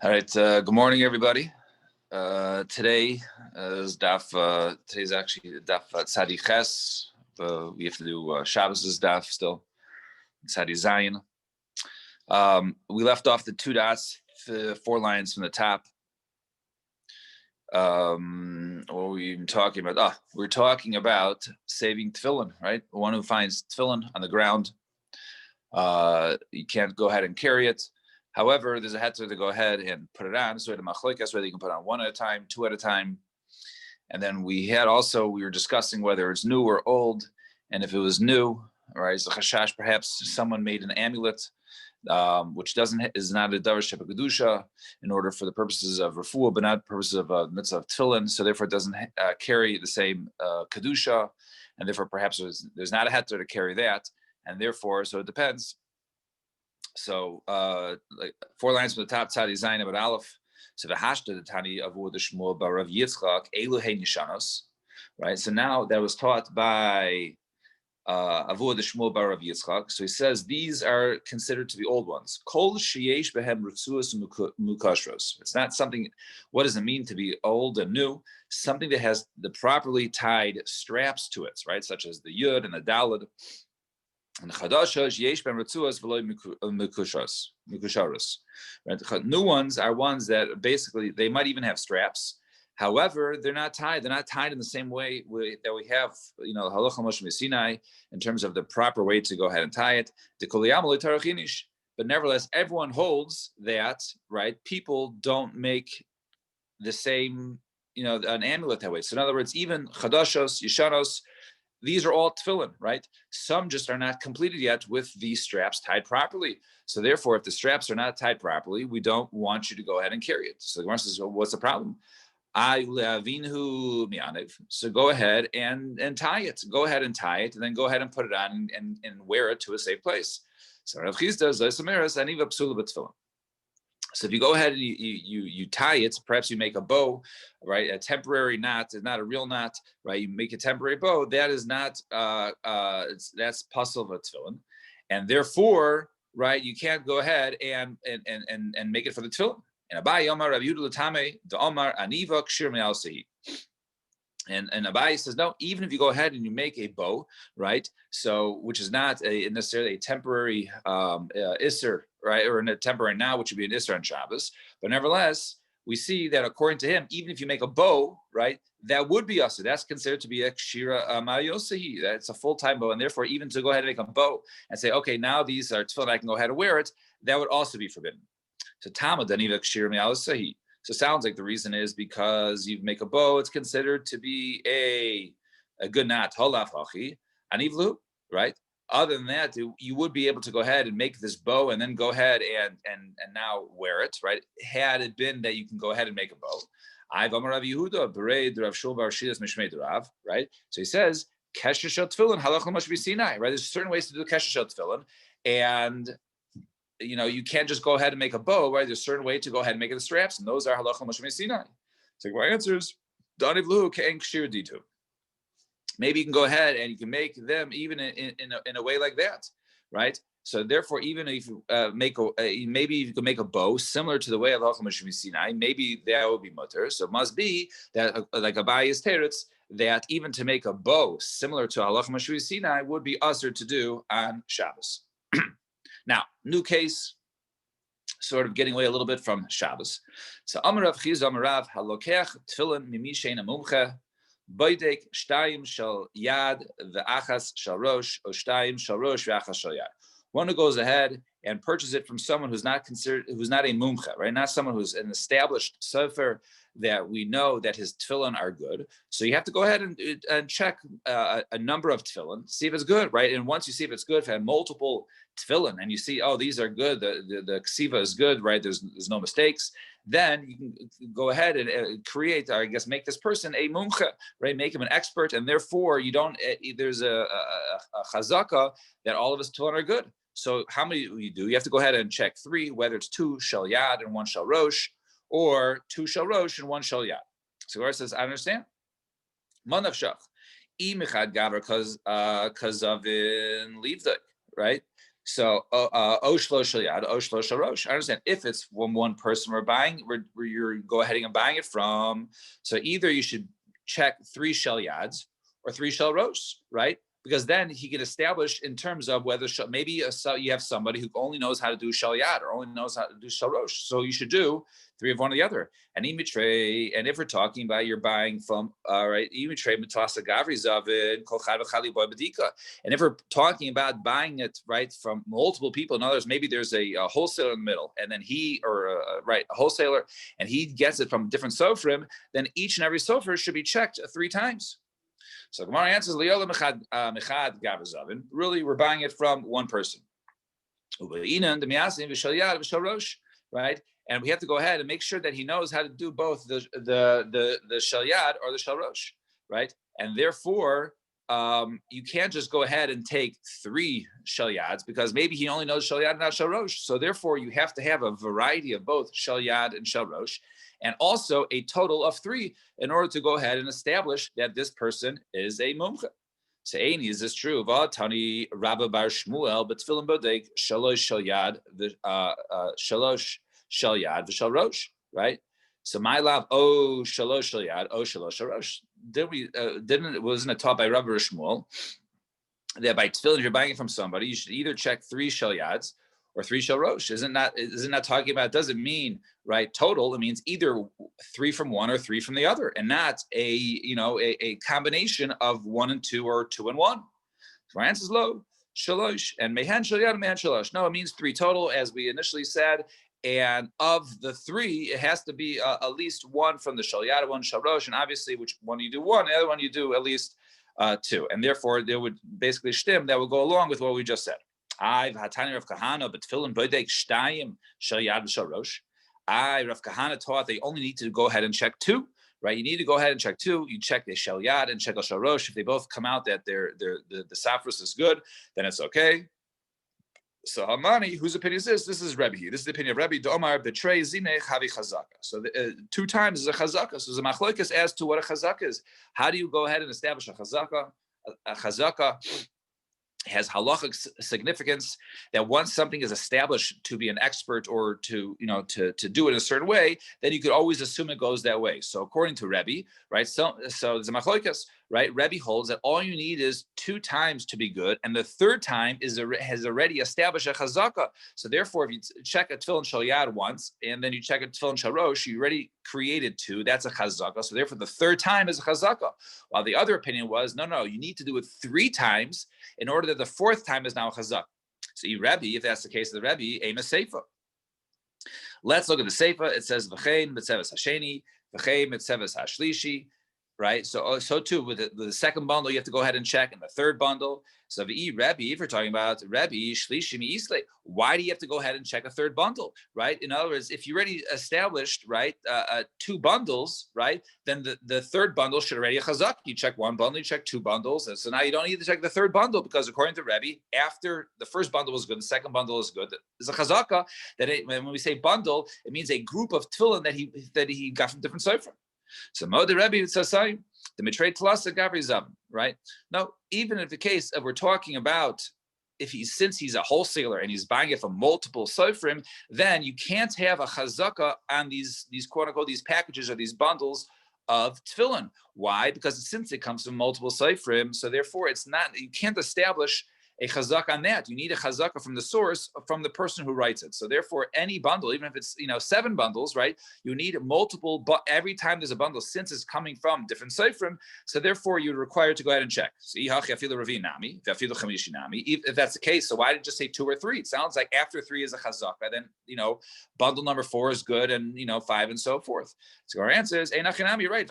All right. Good morning, everybody. Today is Daf. Today's actually Daf Tzadi Ches. We have to do Shabbos' Daf still. Tzadi Zayin. We left off the two dots, 4 lines from the top. What were we even talking about? We're talking about saving tefillin, right? The one who finds tefillin on the ground, you can't go ahead and carry it. However, there's a heter to go ahead and put it on. So the machlokas, whether you can put on 1 at a time, 2 at a time. And then we were discussing whether it's new or old. And if it was new, right, it's a chashash, perhaps someone made an amulet, which is not a davar shebekadusha, in order for the purposes of refuah, but not purposes of mitzvah of tefillin. So therefore, it doesn't carry the same kedusha, and therefore perhaps there's not a heter to carry that, and therefore, so it depends. So like 4 lines from the top, Tzadi Zayin about Aleph. So the hashta the Tani Avur the Shmuel Barav Yitzchak Elu Hey Nishanos, right? So now that was taught by Avur the Shmuel Barav Yitzchak. So he says these are considered to be old ones. Kol sheyesh behem rutzuos mukashros. It's not something. What does it mean to be old and new? Something that has the properly tied straps to it, right? Such as the yud and the daled. And chadashos yesh ben rutzuos v'loy mikusharos. Right? New ones are ones that basically they might even have straps. However, they're not tied. They're not tied in the same way that we have, halacha Moshe Sinai, in terms of the proper way to go ahead and tie it. But nevertheless, everyone holds that, right? People don't make the same, an amulet that way. So in other words, even chadashos, yishanos, these are all tefillin, right? Some just are not completed yet with the straps tied properly. So therefore, if the straps are not tied properly, we don't want you to go ahead and carry it. So the Gemara says, well, what's the problem? So go ahead and tie it. Go ahead and tie it, and then go ahead and put it on and wear it to a safe place. So Rav Chisda tefillin. So if you go ahead and you tie it, perhaps you make a bow, right? A temporary knot is not a real knot, right? You make a temporary bow. That is not that's pasul tefillin, and therefore, right, you can't go ahead and make it for the tefillin. And Abai Yomar Rav Yehuda L'Tamei the Omar Aniva Kshir Me'al Sehi. And Abai says, no, even if you go ahead and you make a bow, right? So, which is not necessarily a temporary isser, right? Or a temporary now, which would be an isser on Shabbos. But nevertheless, we see that according to him, even if you make a bow, right, that would be usher. That's considered to be a kshira ma'yosehi. That's a full-time bow. And therefore, even to go ahead and make a bow and say, okay, now these are tefillin, I can go ahead and wear it, that would also be forbidden. So Tama Daniva Kshir Me'al Sehi. So it sounds like the reason is because you make a bow, it's considered to be a good knot, right? Other than that, you would be able to go ahead and make this bow and then go ahead and now wear it, right? Had it been that you can go ahead and make a bow. Right? So he says, Kesher Shel Tefillin, halach l'moshe Sinai, right? There's certain ways to do Kesher Shel Tefillin, and you can't just go ahead and make a bow, right? There's a certain way to go ahead and make it the straps, and those are halacha Moshe Sinai. So my answer is, maybe you can go ahead and you can make them even in a way like that, right? So therefore, even if you maybe you can make a bow similar to the way of halacha Moshe Sinai, maybe that would be mutter. So it must be that like Abayi's teretz, that even to make a bow similar to halacha Moshe Sinai would be usher to do on Shabbos. Now, new case, sort of getting away a little bit from Shabbos. So, Amarav Chiz Amarav Halokech Tefillin Mimi Sheina Mumche Boydek Shtayim Shel Yad Ve'achas Shel Rosh O Shtayim Shel Rosh Ve'achas Shel Yad. One who goes ahead and purchases it from someone who's not a mumche, right? Not someone who's an established sefer that we know that his tefillin are good. So you have to go ahead and check a number of tefillin, see if it's good, right? And once you see if it's good, if you have multiple tefillin and you see, oh, these are good, the ksiva is good, right? There's no mistakes. Then you can go ahead and create, or I guess, make this person a mumche, right? Make him an expert, and therefore you don't. There's a chazaka that all of his tefillin are good. So how many you do? You have to go ahead and check 3, whether it's 2 shel yad and 1 shel rosh, or 2 shel rosh and 1 shel yad. So Gemara says, I understand. Manav shach, imichad gaver kazavin leavdik, right? So, Oshlo Shalyad, Oshlo Sharosh. I understand if it's from one person we're buying, where you're go ahead and buying it from. So either you should check 3 Shalyads or 3 Shalrosh, right? Because then he can establish in terms of whether maybe you have somebody who only knows how to do Shalyad or only knows how to do Shalrosh. So you should do 3 of one or the other. And and if we're talking about you're buying from, right, Imitre Matasa Gavri Zavin, Kolchad V'chali Boy Badika. And if we're talking about buying it, right, from multiple people, in others, maybe there's a wholesaler in the middle, and then a wholesaler, and he gets it from different sofrim, then each and every sofer should be checked 3 times. So Gemara answers, Liola Mechad Gavazavin. Really, we're buying it from one person. Right? And we have to go ahead and make sure that he knows how to do both the shalyad or the shalrosh, right? And therefore, you can't just go ahead and take 3 shalyads because maybe he only knows shalyad and not shalrosh. So therefore, you have to have a variety of both shalyad and shalrosh, and also a total of 3 in order to go ahead and establish that this person is a mumcha. So, is this true? Tani Rabba Bar Shmuel, but Tefillin Bodek Shalosh Shalyad, Shalosh Shalyad, Shalrosh, right? So my love, Shalosh Shalyad, Shalosh Sharosh. Wasn't it taught by Rabba Shmuel that by Tefillin, if you're buying it from somebody, you should either check 3 Shalyads or 3 Shalrosh? Isn't that talking about? Doesn't mean right total. It means either 3 from one or 3 from the other, and not a combination of 1 and 2 or 2 and 1. So my answer is low shalosh and mehen shalyad mehen shalosh. No, it means 3 total, as we initially said. And of the 3, it has to be at least 1 from the shalyad, 1 shalrosh, and obviously, which one you do 1, the other one you do at least 2, and therefore there would basically shtim that would go along with what we just said. Rav Kahana taught they only need to go ahead and check 2, right? You need to go ahead and check 2. You check the Shalyad and check the Sharosh. If they both come out that the Safras is good, then it's okay. So Hamani, whose opinion is this? This is Rebbe. This is the opinion of Rebbe. Domar betray zine chavi chazaka. So 2 times is a chazaka. So the machlokas as to what a chazaka is. How do you go ahead and establish a chazaka? A chazaka has halachic significance that once something is established to be an expert or to do it in a certain way, then you could always assume it goes that way. So according to Rebbe, right? So the machlokas, right? Rebbe holds that all you need is 2 times to be good, and the 3rd time has already established a chazaka. So therefore, if you check a tefillin shalyad once, and then you check a tefillin sharosh, you already created 2. That's a chazaka. So therefore, the 3rd time is a chazaka. While the other opinion was, no, you need to do it 3 times in order that the 4th time is now a chazak. So Rebbe, if that's the case of the Rebbe, aim a seifa. Let's look at the seifa. It says v'chein mitzeves hasheni, v'chein mitzeves hashlishi. Right, so too with the 2nd bundle, you have to go ahead and check, and the 3rd bundle. So Rebbe, if you're talking about Rebbe Shlishim Isle, why do you have to go ahead and check a 3rd bundle? Right. In other words, if you already established 2 bundles, right, then the 3rd bundle should already a chazak. You check 1 bundle, you check 2 bundles, and so now you don't need to check the 3rd bundle because according to Rebbe, after the 1st bundle was good, the 2nd bundle is good. There's a chazaka that when we say bundle, it means a group of tefillin that he got from different sefer. So Modi Rebbe says the mitrei tlasa gavri zav, right? Now, even if the case of we're talking about since he's a wholesaler and he's buying it from multiple sofrim, then you can't have a chazaka on these quote unquote these packages or these bundles of tefillin. Why? Because since it comes from multiple sofrim, so therefore you can't establish a chazaka on that. You need a chazaka from the source, from the person who writes it. So therefore, any bundle, even if it's 7 bundles, right? You need multiple, but every time there's a bundle, since it's coming from different seifrim, so therefore you're required to go ahead and check. So if that's the case, so why did it just say 2 or 3? It sounds like after 3 is a chazaka, then bundle number 4 is good, and 5 and so forth. So our answer is you're right.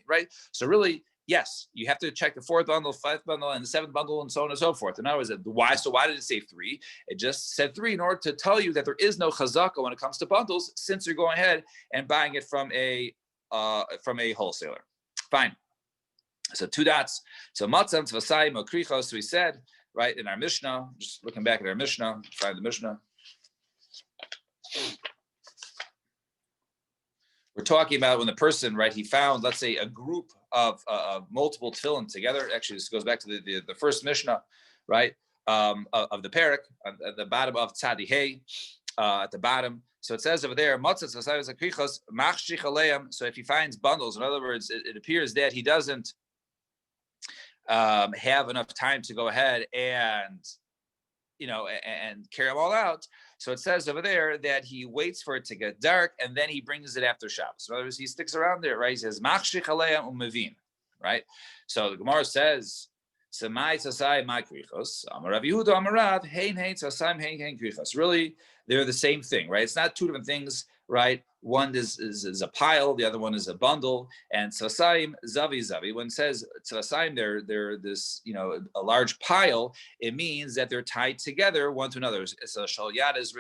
Right. So really, yes, you have to check the 4th bundle, 5th bundle, and the 7th bundle, and so on and so forth. In other words, why? So why did it say 3? It just said 3 in order to tell you that there is no chazaka when it comes to bundles, since you're going ahead and buying it from a wholesaler. Fine. So 2 dots. So matzam tzvasai mokrichos. We said right in our Mishnah. Just looking back at our Mishnah, find the Mishnah. We're talking about when the person, right, he found, let's say, a group of multiple tefillin together. Actually, this goes back to the first Mishnah, right? Of the parak at the bottom of Tzadi Hey, at the bottom. So it says over there, so if he finds bundles, in other words, it appears that he doesn't have enough time to go ahead and and carry them all out. So it says over there that he waits for it to get dark and then he brings it after Shabbos. In other words, he sticks around there, right? He says, right? So the Gemara says, really, they're the same thing, right? It's not two different things, right? One is a pile, the other one is a bundle. And tzasayim, zavi. When it says tzasayim, they're this, a large pile, it means that they're tied together one to another. So shalyad is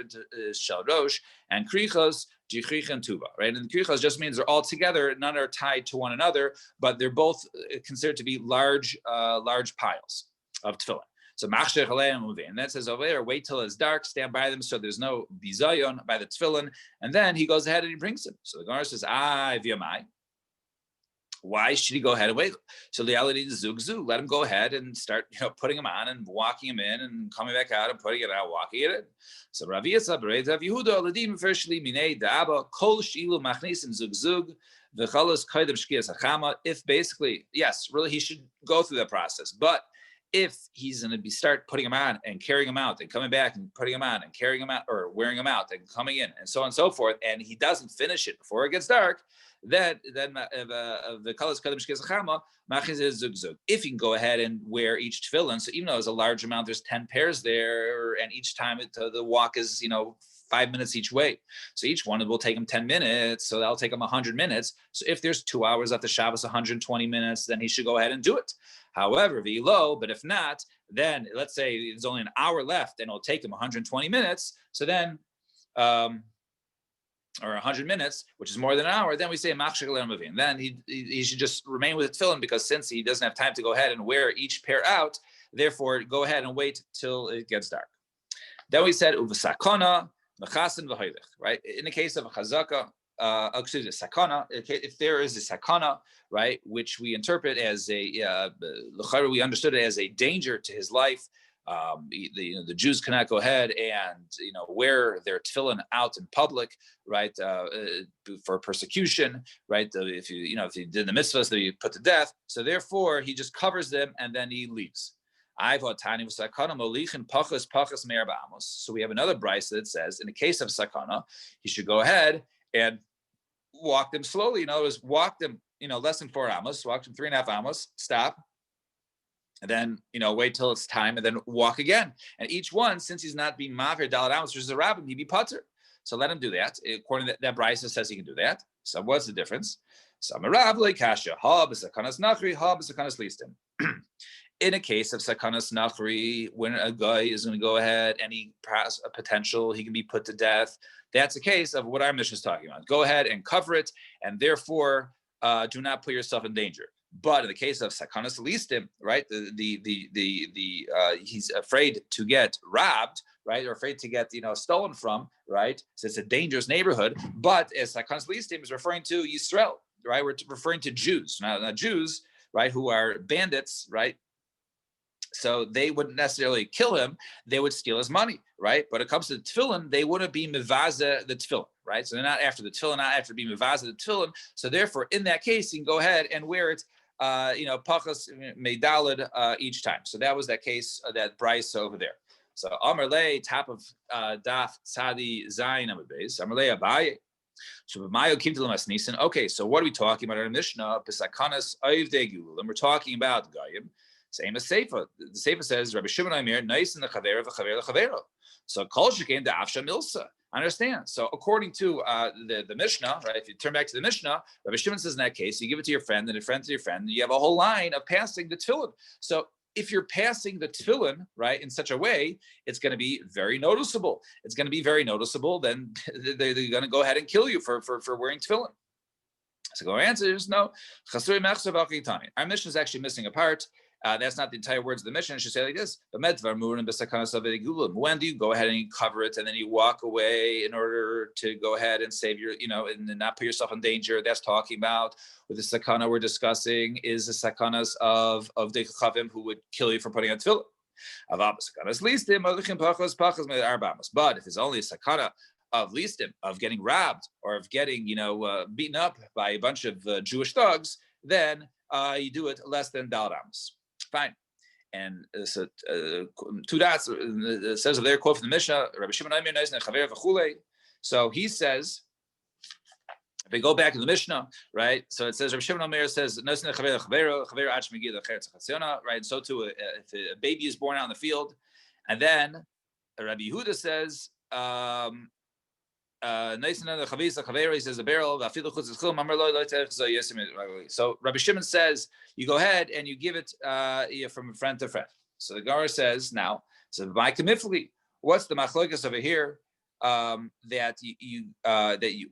shal rosh, and krichos, jichich and tuba, right? And krichos just means they're all together, none are tied to one another, but they're both considered to be large piles of tefillin. So machshir chaleim moving, and that says over there, wait till it's dark, stand by them, so there's no bizayon by the tefillin, and then he goes ahead and he brings them. So the Gemara says, v'yamai. Why should he go ahead and wait? So the reality is zug, let him go ahead and start, putting him on and walking him in and coming back out and putting it out, walking it in. So Rav Yitzchak Bereid Rav Yehuda Ladim firstly minei da'aba kol shilu machnisim zug v'chalos kaidem shkias hachama. If basically, yes, really he should go through that process, but if he's going to start putting them on and carrying them out and coming back and putting them on and carrying them out or wearing them out and coming in and so on and so forth, and he doesn't finish it before it gets dark, then the colors kadam shkezachama machiz is zug. If he can go ahead and wear each tefillin, so even though there's a large amount, there's 10 pairs there, and each time the walk is 5 minutes each way. So each one will take him 10 minutes. So that'll take him 100 minutes. So if there's 2 hours after Shabbos, 120 minutes, then he should go ahead and do it. However, v'lo, but if not, then let's say there's only an hour left and it'll take him 120 minutes. So then, or 100 minutes, which is more than an hour, then we say machshir mavin. Then he should just remain with the tefillin, because since he doesn't have time to go ahead and wear each pair out, therefore go ahead and wait till it gets dark. Then we said uvasakona, mechasin v'hoylech, right? In the case of a chazaka, sakana, if there is a sakana, right, which we interpret as we understood it as a danger to his life. The Jews cannot go ahead and wear their tefillin out in public, right, for persecution, right? If you did the mitzvahs, that you put to death. So therefore, he just covers them and then he leaves. So we have another brisa that says, in the case of sakana, he should go ahead and walk them slowly. In other words, walk them, less than 4 amos, walk them 3.5 amos, stop, and then, wait till it's time, and then walk again. And each one, since he's not being mafir dalat amos, which is a rabbin, he'd be putter. So let him do that. According to that brisa says he can do that. So what's the difference? Samarav kasha ha b'sakanas nachri ha b'sakanas listim. In a case of sakanas nachri, when a guy is going to go ahead and he has a potential, he can be put to death. That's a case of what our mission is talking about. Go ahead and cover it, and therefore do not put yourself in danger. But in the case of sakanas listim, right, he's afraid to get robbed, right, or afraid to get stolen from, right. So it's a dangerous neighborhood. But as sakanas listim is referring to Yisrael, right, we're referring to Jews, not Jews, right, who are bandits, right. So they wouldn't necessarily kill him; they would steal his money, right? But it comes to the tefillin, they wouldn't be mevaza the tefillin, right? So they're not after the tefillin, not after being mevaza the tefillin. So therefore, in that case, you can go ahead and wear it, pachas meidalid each time. So that was that case, that brisa over there. So Amar Le, top of Daf Tzadi Zayin Amar Beis, Amar Le Abaye. So B'mayo came to Lemas Nisan. Okay, so what are we talking about in our Mishnah? Pesakanas Oivdei Gulul, and we're talking about Goyim. Same as Seifa. The Seifa says, Rabbi Shimon Omer, nice in the Chavera v'Chavera l'Chavera. So Kol Shekein Da'afsha Milsa. Understand? So according to the Mishnah, right? If you turn back to the Mishnah, Rabbi Shimon says in that case, you give it to your friend and a friend to your friend, and you have a whole line of passing the tefillin. So if you're passing the tefillin, right, in such a way, it's going to be very noticeable. It's going to be very noticeable. Then they're going to go ahead and kill you for wearing tefillin. So our answer is no. Our Mishnah is actually missing a part. That's not the entire words of the Mishnah. It should say like this: when do you go ahead and you cover it and then you walk away in order to go ahead and save your, and not put yourself in danger? That's talking about with the sakana we're discussing is the sakanas of the chavim who would kill you for putting on tefillin. But if it's only a sakana of listim, of getting robbed or of getting, beaten up by a bunch of Jewish thugs, then you do it less than dal amos. Fine. And so two dots, it says there, quote from the Mishnah, Rabbi Shimon Aimer, so he says, if we go back to the Mishnah, right? So it says, Rabbi Shimon Aimer says, right? So too, if a baby is born out in the field, and then Rabbi Yehuda says, he says a barrel. So Rabbi Shimon says you go ahead and you give it from friend to friend. So the Gemara says now, so by kamifli, what's the machlokas over here? That you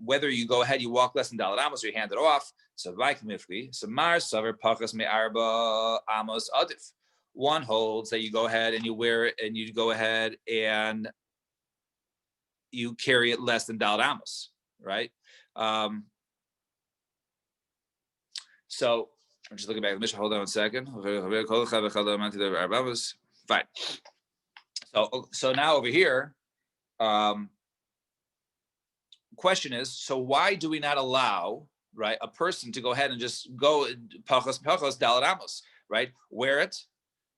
whether you go ahead, you walk less than dalat amos, or you hand it off. So by kamifli, so mar saver pachas me arba amos adif. One holds that you go ahead and you wear it, and you go ahead and you carry it less than dalat amos, right? So I'm just looking back at the Mishnah. Hold on one second. Fine. So now over here, question is, so why do we not allow, right, a person to go ahead and just go pachos dalat amos, right? Wear it,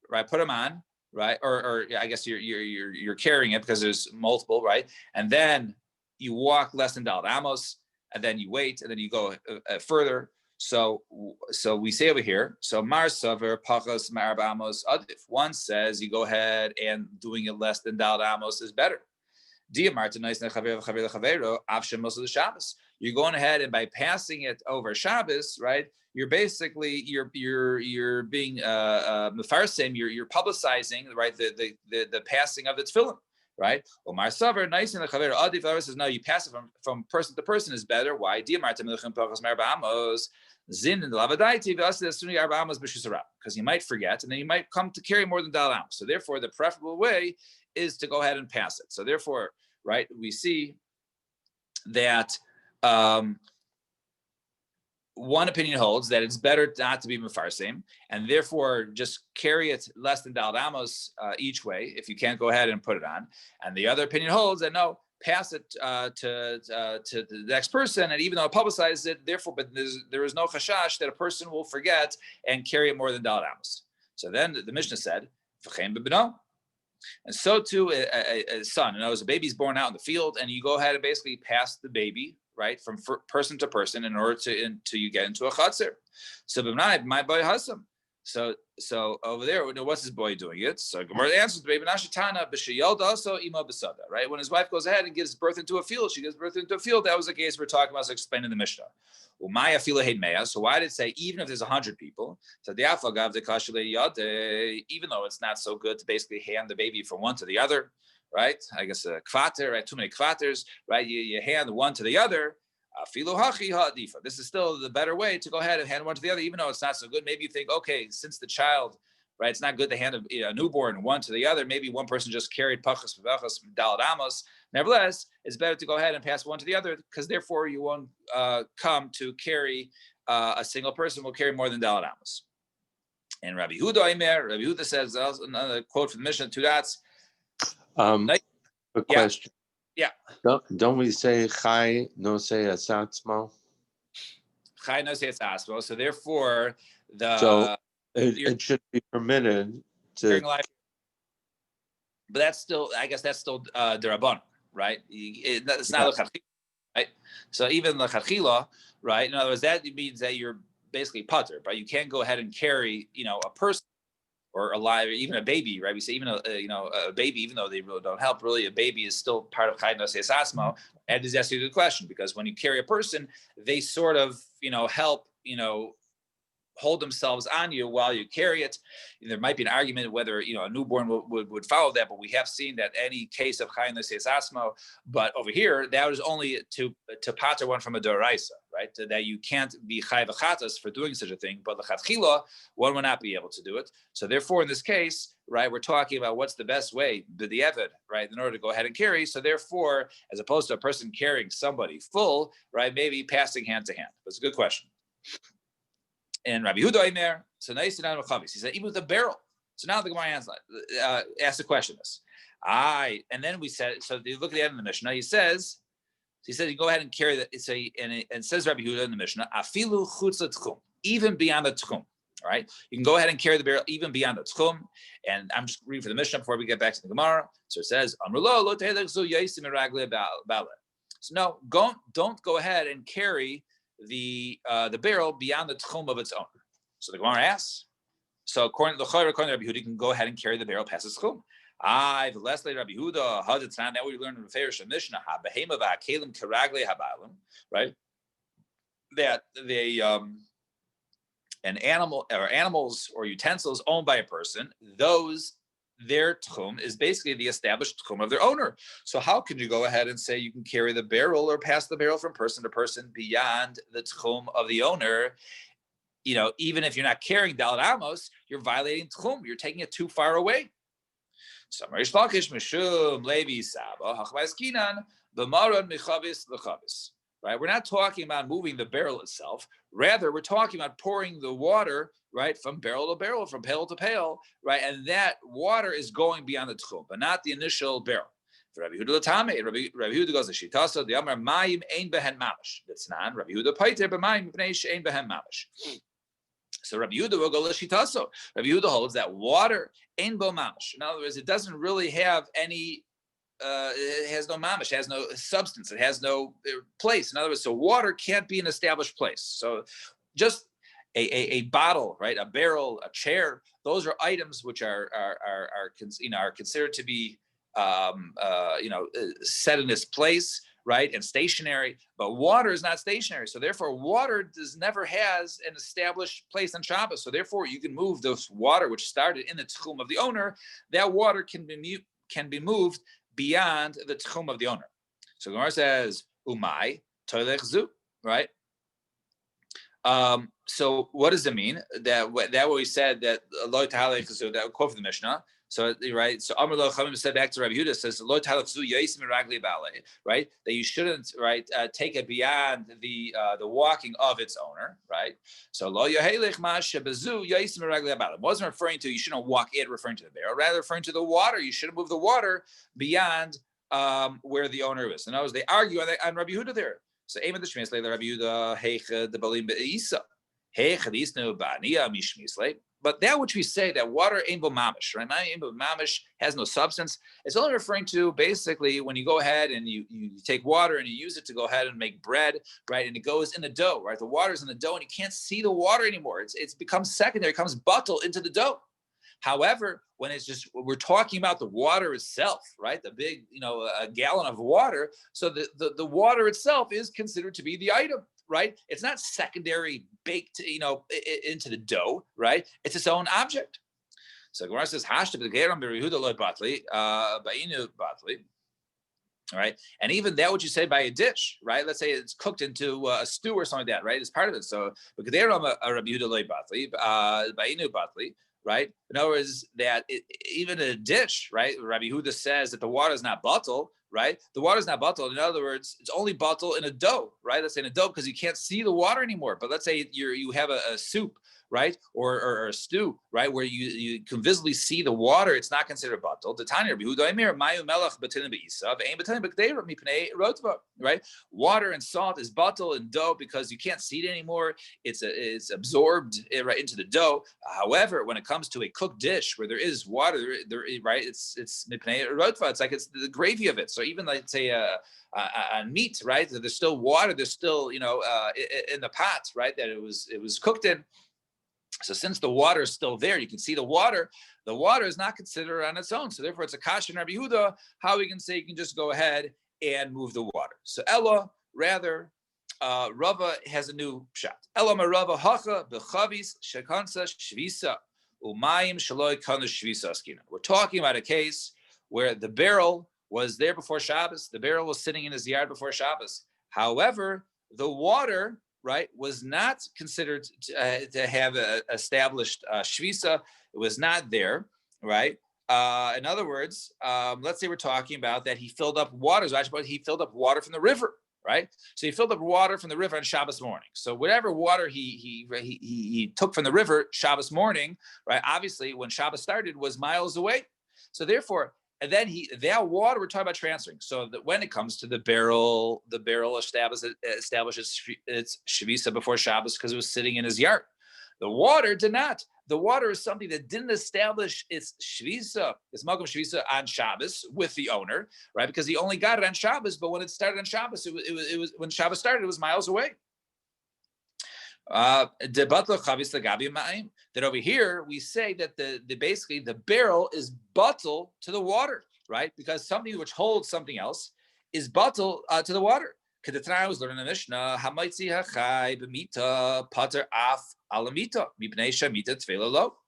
right? Put them on. Right, or I guess you're carrying it because there's multiple, right? And then you walk less than dalat amos, and then you wait, and then you go further. So we say over here, so mar saver pachas marab amos adif. One says you go ahead and doing it less than dalat amos is better. You're going ahead and by passing it over Shabbos, right? You're basically you're being mefarsim, you're publicizing, right, the passing of the tefillin, right? Omar Savar, nice in the chaver adif says no, you pass it from person to person is better. Why? Because you might forget, and then you might come to carry more than dalat amos. So therefore, the preferable way is to go ahead and pass it. So therefore, right, we see that one opinion holds that it's better not to be mefarsim, and therefore just carry it less than dalat amos each way if you can't go ahead and put it on. And the other opinion holds that no, pass it to the next person, and even though it publicizes it, therefore, but there is no chashash that a person will forget and carry it more than dalat amos. So then the Mishnah said, and so too a son. As a baby's born out in the field, and you go ahead and basically pass the baby, right, from person to person in order to until you get into a chatzir. So my boy Hassam. So over there, what's his boy doing it? So Gemara answers the baby Nashatana b'sheyalda also ima b'sada. Right, when his wife goes ahead and gives birth into a field, she gives birth into a field. That was the case we're talking about. So explained in the Mishnah. Umaya fila heid meya. So why did it say even if there's 100 people? So the afagav the kashile yade. Even though it's not so good to basically hand the baby from one to the other, right? I guess a kvater, right? Too many kvaters, right? You hand one to the other. This is still the better way to go ahead and hand one to the other, even though it's not so good. Maybe you think, okay, since the child, right, it's not good to hand a newborn one to the other. Maybe one person just carried pachas dalat amos. Nevertheless, it's better to go ahead and pass one to the other because therefore you won't come to carry a single person will carry more than dalat amos. And Rabbi Yehuda says another quote from the Mishnah, two dots. A question. Yeah. Don't we say chai no say asatzmo? Chai no say asatzmo. So therefore, it should be permitted to. Life, but that's still, I guess, that's still derabban, right? It's not lechatchila, right? So even lechatchila, right? In other words, that means that you're basically pater, but you can't go ahead and carry, a person. Or alive, or even a baby, right? We say even a baby, even though they really don't help, really a baby is still part of Chai Nosei Asmo. And is asking a good question because when you carry a person, they sort of help hold themselves on you while you carry it. There might be an argument whether a newborn would follow that, but we have seen that any case of chayin l'seis asmo. But over here, that was only to pater one from a doraisa, right? That you can't be chay v'chatas for doing such a thing, but l'chatchila one would not be able to do it. So therefore, in this case, right, we're talking about what's the best way, the evid, right, in order to go ahead and carry. So therefore, as opposed to a person carrying somebody full, right, maybe passing hand to hand. That's a good question. And Rabbi Yehuda Omer, so nice and he said, even with a barrel. So now the Gemara asks the question this. And then we said, so you look at the end of the Mishnah, he says, you go ahead and carry that. And says Rabbi Yehuda in the Mishnah, afilu chutz l'tchum, even beyond the tchum. All right, you can go ahead and carry the barrel even beyond the tchum. And I'm just reading for the Mishnah before we get back to the Gemara. So it says, so no, don't go ahead and carry the barrel beyond the tchum of its owner. So the Gemara asks, so according to Rabbi Yehuda, you can go ahead and carry the barrel past its tchum. The last later Rabbi Yehuda, that we learned in the Ferish Mishnah, right? That they an animal or animals or utensils owned by a person, their tchum is basically the established tchum of their owner. So how can you go ahead and say you can carry the barrel or pass the barrel from person to person beyond the tchum of the owner? Even if you're not carrying Dalet Amos, you're violating tchum. You're taking it too far away. So Marish Lakish Mishum Levi Saba Hachmais Kinan B'Maron Michavis L'Chavis. Right, we're not talking about moving the barrel itself. Rather, we're talking about pouring the water, right, from barrel to barrel, from pail to pail, right, and that water is going beyond the tchum, but not the initial barrel. For Rabbi Yehuda Latame, Rabbi Yehuda goes to Shitasa, the Amar Mayim Ein Behen Mamash. That's not Rabbi Yehuda Paiter B'Mayim Pnei She'Ein Behen Mamash. So Rabbi Yehuda will go to Shitasa. Rabbi Yehuda holds that water Ein Bo Mamash. In other words, it doesn't really have any. It has no mamash, it has no substance, it has no place. In other words, so water can't be an established place. So just a bottle, right, a barrel, a chair, those are items which are considered to be set in this place, right, and stationary. But water is not stationary, so therefore water never has an established place on Shabbos. So therefore you can move this water which started in the tchum of the owner. That water can be moved beyond the tchum of the owner. So Gemara says, "Umay toilech zu," right? So what does it mean? That what we said that lo talech zu, that quote from the Mishnah. So right, so Amar lo Chamim said back to Rabbi Yehuda, says lo talech zu yais miragli balei, right? That you shouldn't take it beyond the walking of its owner, right? So lo yahelech mashe bezu yais miragli balei wasn't referring to you shouldn't walk it, referring to the barrel, rather referring to the water. You shouldn't move the water beyond where the owner is. In other words, they argue on Rabbi Yehuda there. So Eiman the Shmisle, Rabbi Yehuda heicha the balim beisa heicha isnu ba'aniya mishmisle. But that which we say that water ain't bo mamish, right? Ain't bo mamish has no substance. It's only referring to basically when you go ahead and you take water and you use it to go ahead and make bread, right? And it goes in the dough, right? The water's in the dough and you can't see the water anymore. It's becomes secondary, it comes bottle into the dough. However, when we're talking about the water itself, right? The big, a gallon of water. So the water itself is considered to be the item, right? It's not secondary baked, into the dough, right? It's its own object. So Gemara says, all right, and even that what you say by a dish, right? Let's say it's cooked into a stew or something like that, right? It's part of it. So, right? In other words, that even a dish, right? Rabbi Yehuda says that the water is not bottled, right? The water is not bottled. In other words, it's only bottled in a dough, right? Let's say in a dough because you can't see the water anymore. But let's say you have a soup, right? Or a stew, right? Where you can visibly see the water. It's not considered bottled. The Tanya Rabbi Yehuda Omer Mayu Melach B'Tinin B'Isa V'Ein B'Tinin B'Kdeira Mipnei Rotva, right? Water and salt is bottled in dough because you can't see it anymore. It's absorbed right into the dough. However, when it comes to a cooked dish where there is water, right? It's Mipnei Rotva. It's like it's the gravy of it. So even like say a meat, right? There's still water. There's still in the pot, right? That it was cooked in. So since the water is still there, you can see the water is not considered on its own. So therefore it's a kasha in Rabbi Yehuda, how we can say you can just go ahead and move the water. So Ella, rather, Rava has a new shot. Elama Rava hacha bechavis shekansa shvisa umayim shaloi kana shvisa askina. We're talking about a case where the barrel was there before Shabbos. The barrel was sitting in his yard before Shabbos. However, the water, right, was not considered to have established shvisa. It was not there, right? In other words, let's say we're talking about that he filled up water. He filled up water from the river, right? So he filled up water from the river on Shabbos morning. So whatever water he took from the river Shabbos morning, right? Obviously, when Shabbos started, was miles away. So therefore, and then that water we're talking about transferring. So that when it comes to the barrel establishes its shvisa before Shabbos because it was sitting in his yard. The water did not. The water is something that didn't establish its shvisa, its malkum shvisa on Shabbos with the owner, right? Because he only got it on Shabbos, but when it started on Shabbos, it was when Shabbos started, it was miles away. That over here we say that basically the barrel is buttle to the water, right? Because something which holds something else is buttle to the water. I was learning the Mishnah, Hamaitzi hachai b'mita pater af alamita mipnei shamita tefela lo.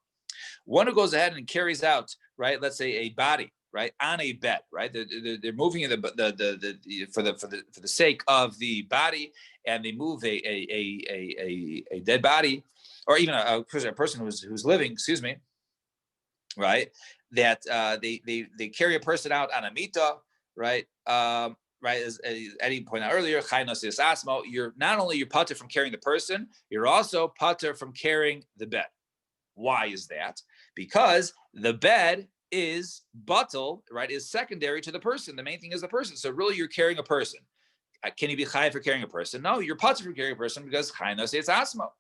One who goes ahead and carries out, right? Let's say a body, right, on a bed, right? They're moving for the sake of the body, and they move a dead body, or even a person who's living, excuse me, right? That they carry a person out on a mita, right? Right, as Eddie pointed out earlier, you're not only you're pater from carrying the person, you're also pater from carrying the bed. Why is that? Because the bed is batel, right, is secondary to the person. The main thing is the person. So really you're carrying a person. Can you be chai for carrying a person? No, you're pater for carrying a person because chai no says asmo.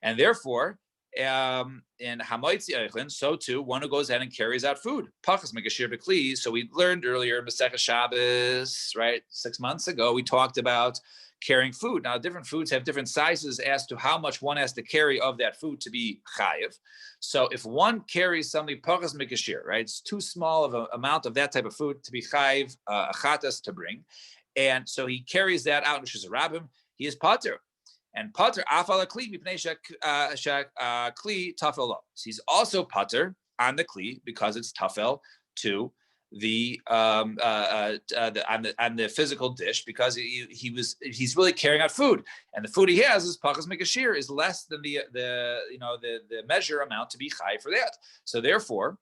And therefore, in Hamoitzi Eichlin, so too, one who goes ahead and carries out food. Pachas megashir b'kli. So we learned earlier in Masechah Shabbos, right, 6 months ago, we talked about carrying food. Now, different foods have different sizes as to how much one has to carry of that food to be chayiv. So if one carries something pachas megashir, right, it's too small of an amount of that type of food to be chayiv, achatas to bring, and so he carries that out, which is a rabbim, he is pater. And pater afal kli mipnei kli tafel lo. He's also pater on the kli because it's tafel to the on the physical dish because he's really carrying out food, and the food he has is pachas megashir is less than the measure amount to be chai for that. So therefore,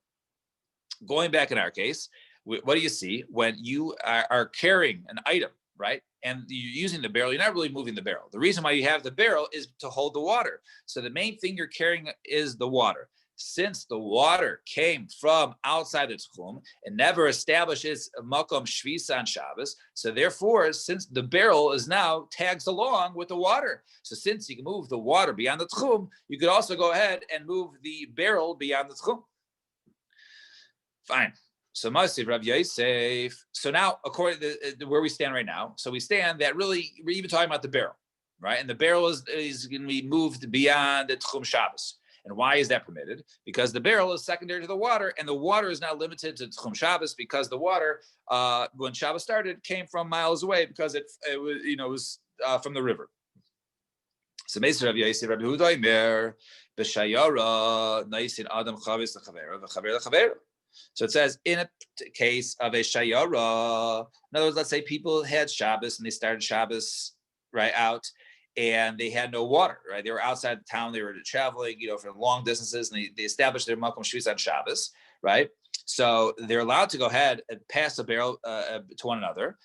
going back in our case, what do you see when you are carrying an item, right? And you're using the barrel, you're not really moving the barrel. The reason why you have the barrel is to hold the water. So the main thing you're carrying is the water. Since the water came from outside the tchum and never established its makom shvisa on Shabbos, so therefore, since the barrel is now tags along with the water, so since you can move the water beyond the tchum, you could also go ahead and move the barrel beyond the tchum. Fine. So Masiv Rav Yosef. So now, according to where we stand right now, so we stand that really we're even talking about the barrel, right? And the barrel is going to be moved beyond the Tchum Shabbos. And why is that permitted? Because the barrel is secondary to the water, and the water is not limited to Tchum Shabbos because the water, when Shabbos started, came from miles away because it was from the river. So Masiv Rav Yosef Rav Yehuda Omer b'shayara naisin adam chavis lechavera v'chaver lechavera. So it says in a case of a shayara, in other words, let's say people had Shabbos and they started Shabbos right out and they had no water, right? They were outside the town, they were traveling, for long distances, and they established their makom shvisa on Shabbos, right? So they're allowed to go ahead and pass a barrel to one another.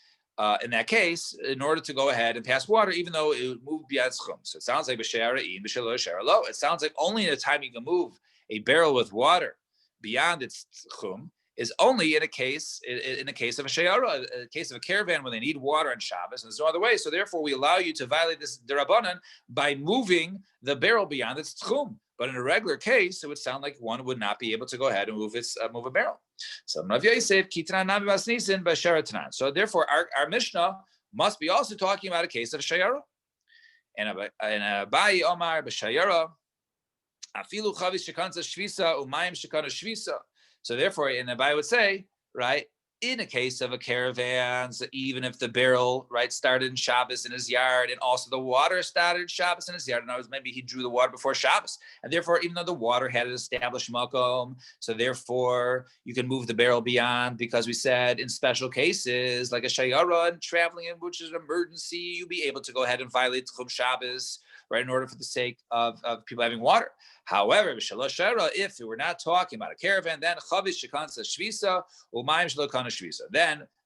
In that case, in order to go ahead and pass water, even though it would move beyond tchum. So it sounds like b'shayara'im, b'shelo shayara lo. It sounds like only in the time you can move a barrel with water beyond its tchum is only in a case of a shayara, a case of a caravan when they need water on Shabbos, and there's no other way. So therefore, we allow you to violate this derabanan by moving the barrel beyond its tchum. But in a regular case, it would sound like one would not be able to go ahead and move a barrel. So So therefore, our Mishnah must be also talking about a case of shayara. And Abayi Omar b'shayara. Afilu chavis shekanza shvisa umayim shekana shvisa. So therefore, and Abai would say, right, in a case of a caravan, so even if the barrel, right, started in Shabbos in his yard, and also the water started Shabbos in his yard, in other words, maybe he drew the water before Shabbos, and therefore, even though the water had an established makom, so therefore you can move the barrel beyond, because we said in special cases like a shayara and traveling in which is an emergency, you'll be able to go ahead and violate Tchum Shabbos, right, in order for the sake of people having water. However, if we're not talking about a caravan, then chavis shekansa shvisa umayim shalokana shvisa.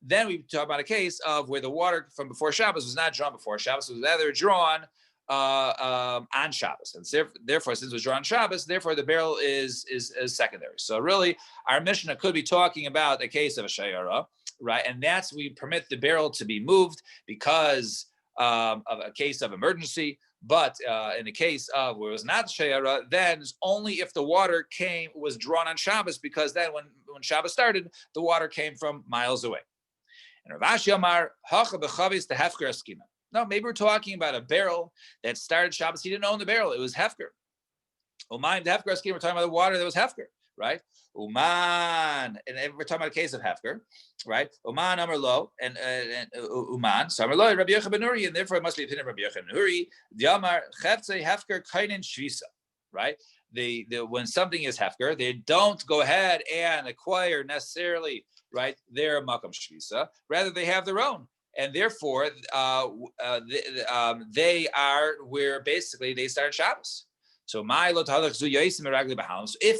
Then we talk about a case of where the water from before Shabbos was not drawn before Shabbos, it was either drawn on Shabbos, and therefore, since it was drawn on Shabbos, therefore the barrel is secondary. So really, our Mishnah could be talking about a case of a shayara, right? And that's we permit the barrel to be moved because of a case of emergency. But in the case of where it was not shayara, then it's only if the water was drawn on Shabbos, because then when Shabbos started, the water came from miles away. And Rav Ashi Amar, hacha b'chavis the hefker eskina. No, maybe we're talking about a barrel that started Shabbos. He didn't own the barrel; it was hefker. Umayim the hefker eskina. We're talking about the water that was hefker, right? Uman, and we're talking about a case of hefker, right? Uman Amar Lo and Uman. So Amar Lo Rabbi Yochanan ben Nuri, and therefore it must be a opinion of Rabbi Yochanan ben Nuri. The Amar Cheftzei Hefker Kainin Shvisa, right? When something is hefker, they don't go ahead and acquire necessarily, right, their makam shvisa. Rather, they have their own, and therefore they are where basically they start Shabbos. So if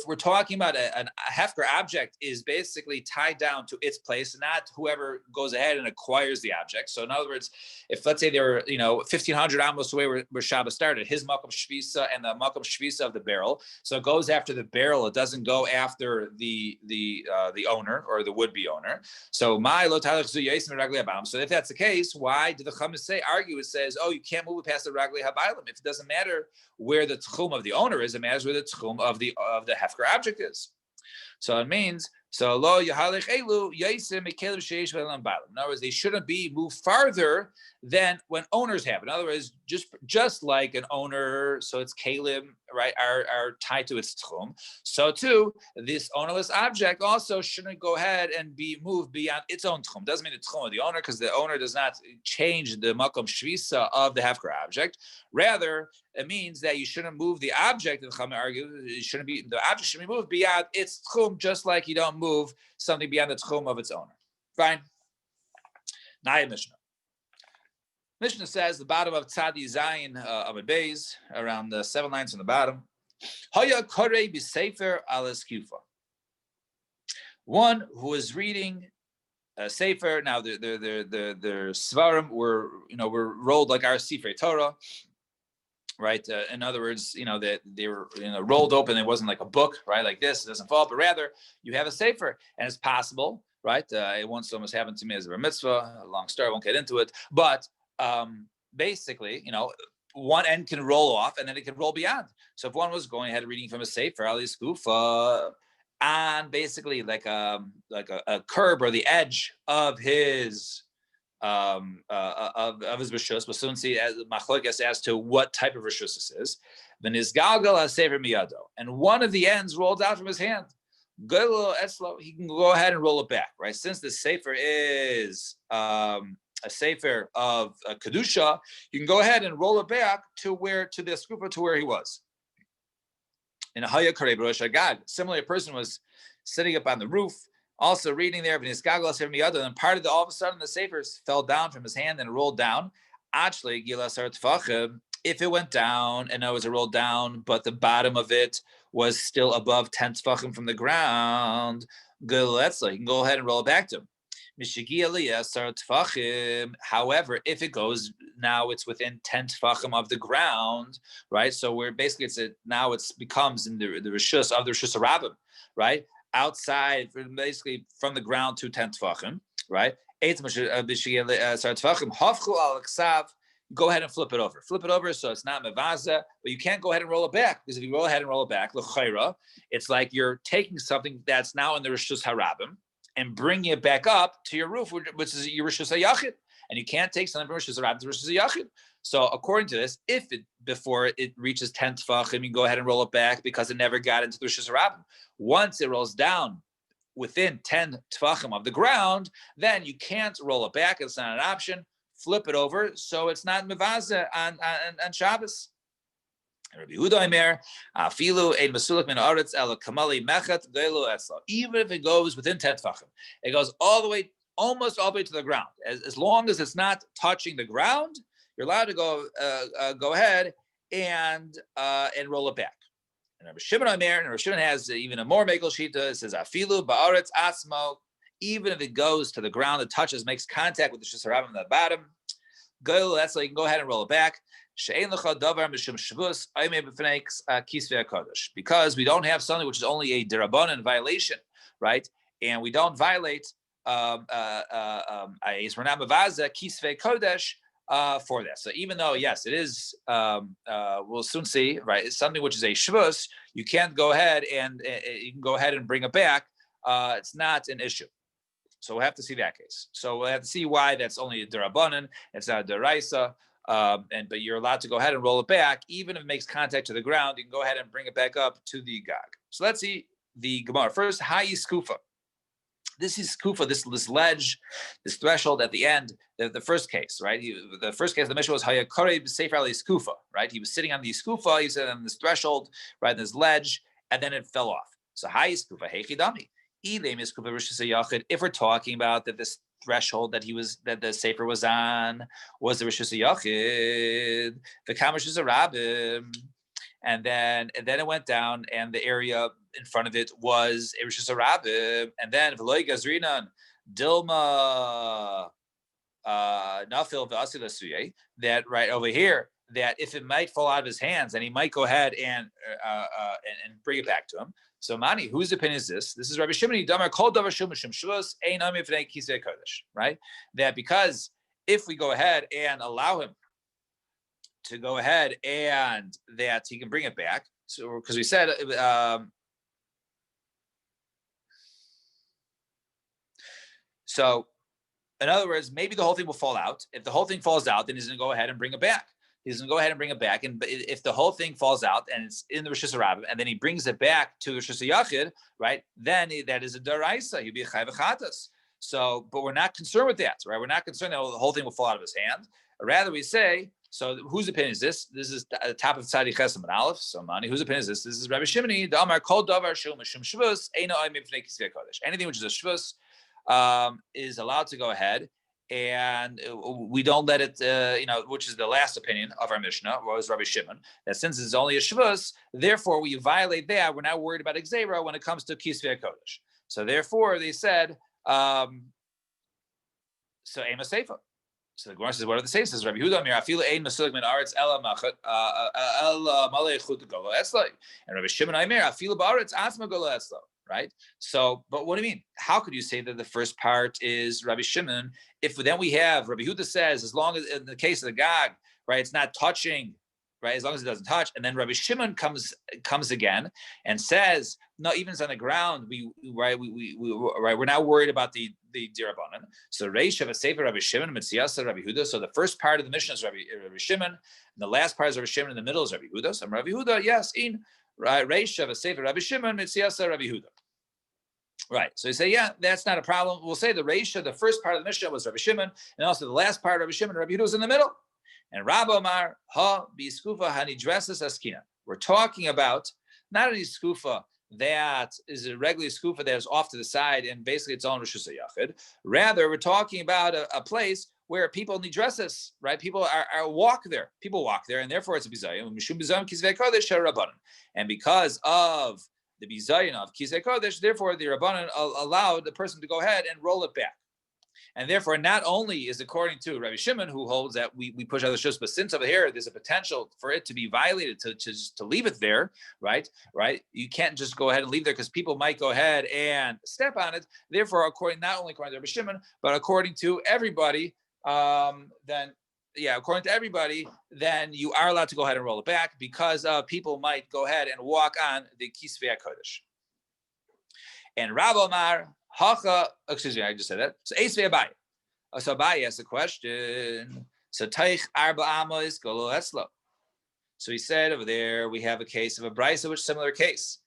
we're talking about a hefker object is basically tied down to its place, not whoever goes ahead and acquires the object. So in other words, if let's say they were 1,500 amos away where Shabbos started, his makom shvisa and the makom shvisa of the barrel, so it goes after the barrel. It doesn't go after the owner or the would-be owner. So so if that's the case, why did the Chamis argue? It says, oh, you can't move it past the ragli habaylim. If it doesn't matter where the tchum of the owner is, it matters where the tchum of the hefker object is. So it means lo yahalech elu yaisim ekelev sheish ve'elam balim. In other words, they shouldn't be moved farther than when owners have. In other words, just like an owner, so its kalim, right, are tied to its tchum. So too, this ownerless object also shouldn't go ahead and be moved beyond its own tchum. Doesn't mean the tchum of the owner, because the owner does not change the makom shvisa of the hefker object. Rather, it means that you shouldn't move the object. The Chachamim argue the object should be moved beyond its tchum, just like you don't move something beyond the tchum of its owner. Fine. Naya Mishnah. Mishnah says the bottom of Tzadi Zayin Amud Beis, around the 7 lines from the bottom. Haya korei b'sefer al eskufa. One who is reading a sefer. Now their svarim were rolled like our Sefer Torah. Right. In other words, that they were rolled open. It wasn't like a book, right? Like this, it doesn't fall, but rather you have a sefer, and it's possible, right? It once almost happened to me as a bar mitzvah. A long story, I won't get into it, but basically, one end can roll off, and then it can roll beyond. So if one was going ahead reading from a sefer, ali skufa, on basically like a curb or the edge of his of his rishus, we'll soon see as machlokes as to what type of rishus this is. Then his galgal sefer miyado, and one of the ends rolled out from his hand. He can go ahead and roll it back, right? Since the sefer is a sefer of kedusha, you can go ahead and roll it back to the skufa to where he was. In a haya karei b'rosh hagag, similarly, a person was sitting up on the roof, also reading there, and part of all of a sudden the sefer fell down from his hand and rolled down. Actually, if it went down and it was rolled down, but the bottom of it was still above 10 tefachim from the ground, you can go ahead and roll it back to him. However, if it goes now, it's within 10 tefachim of the ground, right? So we're basically it becomes in the rishus of the rishus harabim, right? Outside, basically from the ground to 10 tefachim, right? Go ahead and flip it over. Flip it over so it's not mevaza, but you can't go ahead and roll it back, because if you roll ahead and roll it back, l'chayra, it's like you're taking something that's now in the rishus harabim and bringing it back up to your roof, which is your rishus hayachid, and you can't take something from rishus harabim to rishus hayachid. So according to this, if before it reaches 10 tefachim, you can go ahead and roll it back because it never got into the rishus harabim. Once it rolls down within 10 tefachim of the ground, then you can't roll it back. It's not an option. Flip it over, so it's not mevaza on Shabbos. Rabbi Yehuda Omer, afilu ein masulik min aretz ela kamali mechet geilu esla. Even if it goes within 10 tefachim, it goes all the way, almost all the way to the ground. As long as it's not touching the ground, you're allowed to go ahead and roll it back. And Rabbi Shimon Omer, and Rabbi Shimon has even a more mekel shita. It says afilu ba'aretz asmo. Even if it goes to the ground, it touches, makes contact with the shesarabim on the bottom. Go, that's like you can go ahead and roll it back. Because we don't have something which is only a derabanan violation, right? And we don't violate we're not mavaza kisvei kodesh for that. So even though yes, it is, we'll soon see, right? It's something which is a shvus. You can't go ahead and you can go ahead and bring it back. It's not an issue. So we'll have to see that case. So we'll have to see why that's only a derabanan. It's not a deraisa. But you're allowed to go ahead and roll it back, even if it makes contact to the ground. You can go ahead and bring it back up to the gag. So let's see the Gemara first. Hayi skufa. This is skufa. This ledge, this threshold at the end. The first case, right? The first case of the Mishnah was hayakore sefer ali skufa, right? He was sitting on the skufa. He said on this threshold, right? This ledge, and then it fell off. So hayi skufa heichidami. If we're talking about that this threshold that the sefer was on was the Rishus Yachid, the Kamash is a Rabbim, and then it went down, and the area in front of it was a Rishus Rabbim, and then V'loi Gazrinan Dilma Nafil V'Asila Suye, that right over here, that if it might fall out of his hands, then he might go ahead and bring it back to him. So Mani, whose opinion is this? This is Rabbi Shimon. Damar kol davar shum shvus ein ami v'nei kisei kodesh. Right? That because if we go ahead and allow him to go ahead and that he can bring it back, so because we said so in other words, maybe the whole thing will fall out. If the whole thing falls out, then he's going to go ahead and bring it back. He's going to go ahead and bring it back. And if the whole thing falls out and it's in the Rishus Rabbim, and then he brings it back to the Rishus Yachid, right, then that is a daraisa. He'll be a chayv chatas. So, but we're not concerned with that, right? We're not concerned that the whole thing will fall out of his hand. Rather, we say, so whose opinion is this? This is at the top of Tzadi Chesam and Aleph. So, Mani, whose opinion is this? This is Rabbi Shimoni. The Amar kol davar shum shvus eino oimim v'nei kisvei kodesh. Anything which is a shvus is allowed to go ahead. And we don't let it, which is the last opinion of our Mishnah, was Rabbi Shimon, that since it's only a shvus, therefore we violate that. We're not worried about Xera when it comes to Kisvei Kodesh. So therefore they said, so Ema Seifa. So the Gemara says, what are the says? Rabbi Yehuda Amir, afilu ein masulik min aretz ela machat el malei chut golo eslo. And Rabbi Shimon Amir, afilu ba'aretz asma golo eslo. Right? So, but what do you mean? How could you say that the first part is Rabbi Shimon? If then we have Rabbi Yehuda says, as long as in the case of the Gag, right, it's not touching, right, as long as it doesn't touch, and then Rabbi Shimon comes again and says, no, even if it's on the ground, we're not worried about the dirabanan. So Reish of a sefer Rabbi Shimon, Mitziyasa Rabbi Yehuda. So the first part of the Mishnah is Rabbi Shimon, and the last part is Rabbi Shimon, in the middle is Rabbi Yehuda. So Rabbi Yehuda, yes, in right, Reish of a sefer Rabbi Shimon, Mitziyasa Rabbi Yehuda. Right. So you say, yeah, that's not a problem. We'll say the Reisha, the first part of the Mishnah was Rabbi Shimon, and also the last part of Rabbi Shimon, Rabbi Yehuda was in the middle. And Rabbi Omar, ha biskufa hanidresses askina. We're talking about not any skufa that is a regular skufa that is off to the side and basically its own Rishus Yachid. Rather, we're talking about a place where people need dresses, right? People are walk there. People walk there, and therefore it's a bizayim. Mishum bizayim kisvei kodesh rabbanan. And because of the bizayin of Kisei Kodesh, therefore the Rabbanan allowed the person to go ahead and roll it back. And therefore, not only is according to Rabbi Shimon, who holds that we push out the shus, but since over here there's a potential for it to be violated, to leave it there, right? You can't just go ahead and leave there because people might go ahead and step on it. Therefore, not only according to Rabbi Shimon, but according to everybody, according to everybody, then you are allowed to go ahead and roll it back because people might go ahead and walk on the Kisvei HaKodesh. And Rav Omar, I just said that. So Eisvei Abaye. So Abaye asks a question. So Taich Arba Amos Golo Eslo. So he said over there, we have a case of a Brisa, which is a similar case.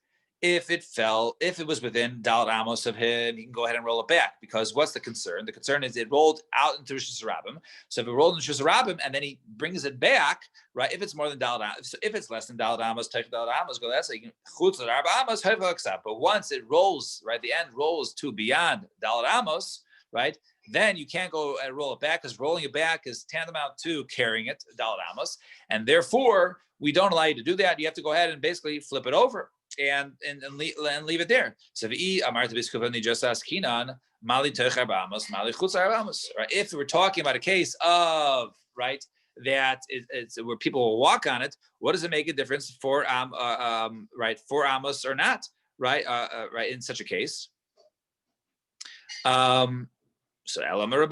If it was within Dalet Amos of him, he can go ahead and roll it back. Because what's the concern? The concern is it rolled out into Rosh Hashanah. So if it rolled into Rosh Hashanah and then he brings it back, right? If it's more than Dalet Amos, so if it's less than Dalet Amos, take Dalet Amos, go that's like Chutz L'Arba Amos, but once it rolls, right, the end rolls to beyond Dalet Amos, right? Then you can't go and roll it back because rolling it back is tantamount to carrying it, Dalet Amos, and therefore we don't allow you to do that. You have to go ahead and basically flip it over and leave it there. So right? If we're talking about a case of right that it's where people will walk on it, what does it make a difference for right for Amos or not? Right, right in such a case. So we're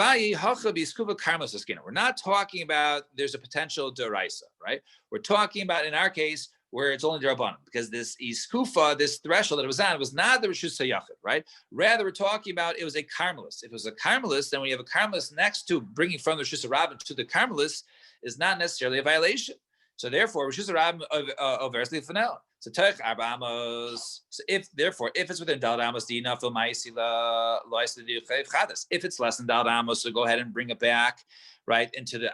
not talking about there's a potential deraisa, right? We're talking about in our case where it's only derabanan, because this iskufa, this threshold that it was on, was not the reshus hayachid, right? Rather, we're talking about it was a karmelis. If it was a karmelis, then when you have a karmelis next to bringing from the reshus harabim to the karmelis, is not necessarily a violation. So therefore, reshus harabim overes lifanel. So Teich Arba Amos. So if it's within Dalet Amos, if it's less than Dalet Amos, so go ahead and bring it back, right, onto the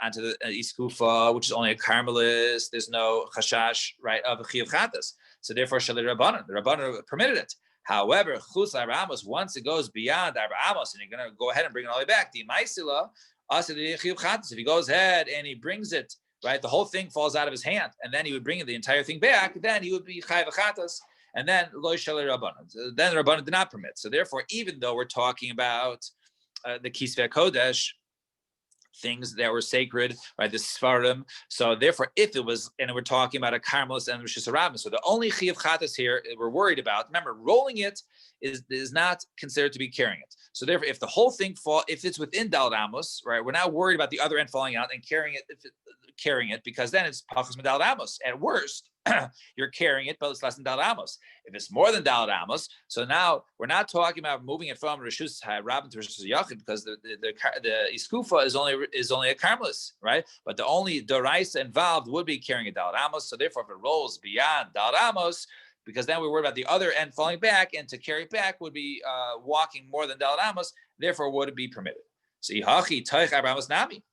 iskufa, which is only a karmelis. There's no chashash, right, of a chiyuv chatas. So therefore, Shalei Rabbanan, the Rabbanan permitted it. However, Chutz Arba Amos, once it goes beyond Arba Amos, and you're going to go ahead and bring it all the way back, the Maisila, if he goes ahead and he brings it, right, the whole thing falls out of his hand, and then he would bring the entire thing back, then he would be chayv achatas, and then lo shalei rabbanan. Then the rabbanan did not permit. So therefore, even though we're talking about the kisvei kodesh, things that were sacred, right, the Sfarim. So therefore, if it was, and we're talking about a karmelis and reshus harabim, so the only chiyuv chatas here we're worried about, remember, rolling it is not considered to be carrying it. So therefore, if the whole thing if it's within Dalet Amos, right, we're not worried about the other end falling out and carrying it, because then it's pachos min Dalet Amos. At worst, you're carrying it, but it's less than Dalet Amos. If it's more than Dalet Amos, so now we're not talking about moving it from reshus harabim to reshus hayachid, because the iskufa is only a karmelis, right? But the only deraisa involved would be carrying a Dalet Amos. So therefore, if it rolls beyond Dalet Amos, because then we worry about the other end falling back, and to carry it back would be walking more than Dalet Amos, therefore would it be permitted. So Yihachi Taich Arba Amos Nami.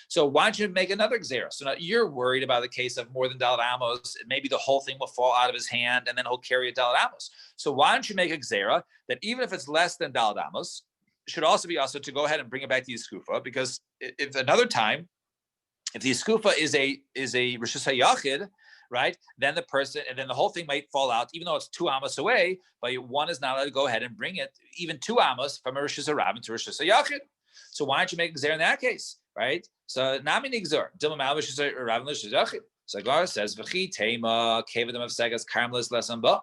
So why don't you make another gzera? So now you're worried about the case of more than Dalet Amos. Maybe the whole thing will fall out of his hand, and then he'll carry a Dalet Amos. So why don't you make a gzera that even if it's less than Dalet Amos, should also be to go ahead and bring it back to the iskufa, because if another time, if the iskufa is a reshus hayachid, right, then the whole thing might fall out, even though it's 2 amos away, but one is not allowed to go ahead and bring it even 2 amos from a reshus harabim to reshus hayachid. So why don't you make a gzer in that case, right? So nami nigzor dilma mal reshus harabim reshus hayachid. So Gemara says v'chi tema kevadim of sagas karmelis lesson ba.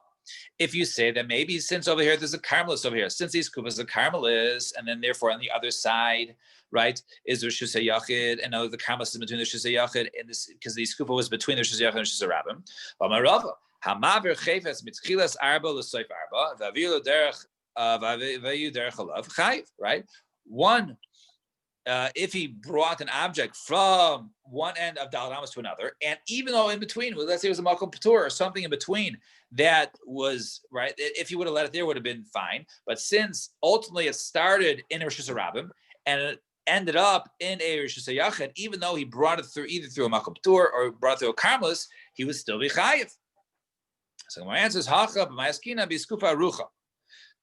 If you say that maybe since over here there's a karmelis over here, since these kufas are karmelis, and then therefore on the other side, right, is reshus hayachid, and the karmelis is between the reshus hayachid, and this because the kufa was between the reshus hayachid and reshus harabim. But marava hamaver chayfes mitchilas arba l'soif arba v'avilu derech v'avilu derech alav chayv, right? One. If he brought an object from one end of Dalet Amos to another, and even though in between, let's say it was a makom patur or something in between that was right, if he would have let it there, would have been fine. But since ultimately it started in a reshus harabim and it ended up in a reshus hayachid, even though he brought it through either through a makom patur or brought it through a karmelis, he would still be chayiv. So my answer is hacha b'mayaskina b'skufa arucha.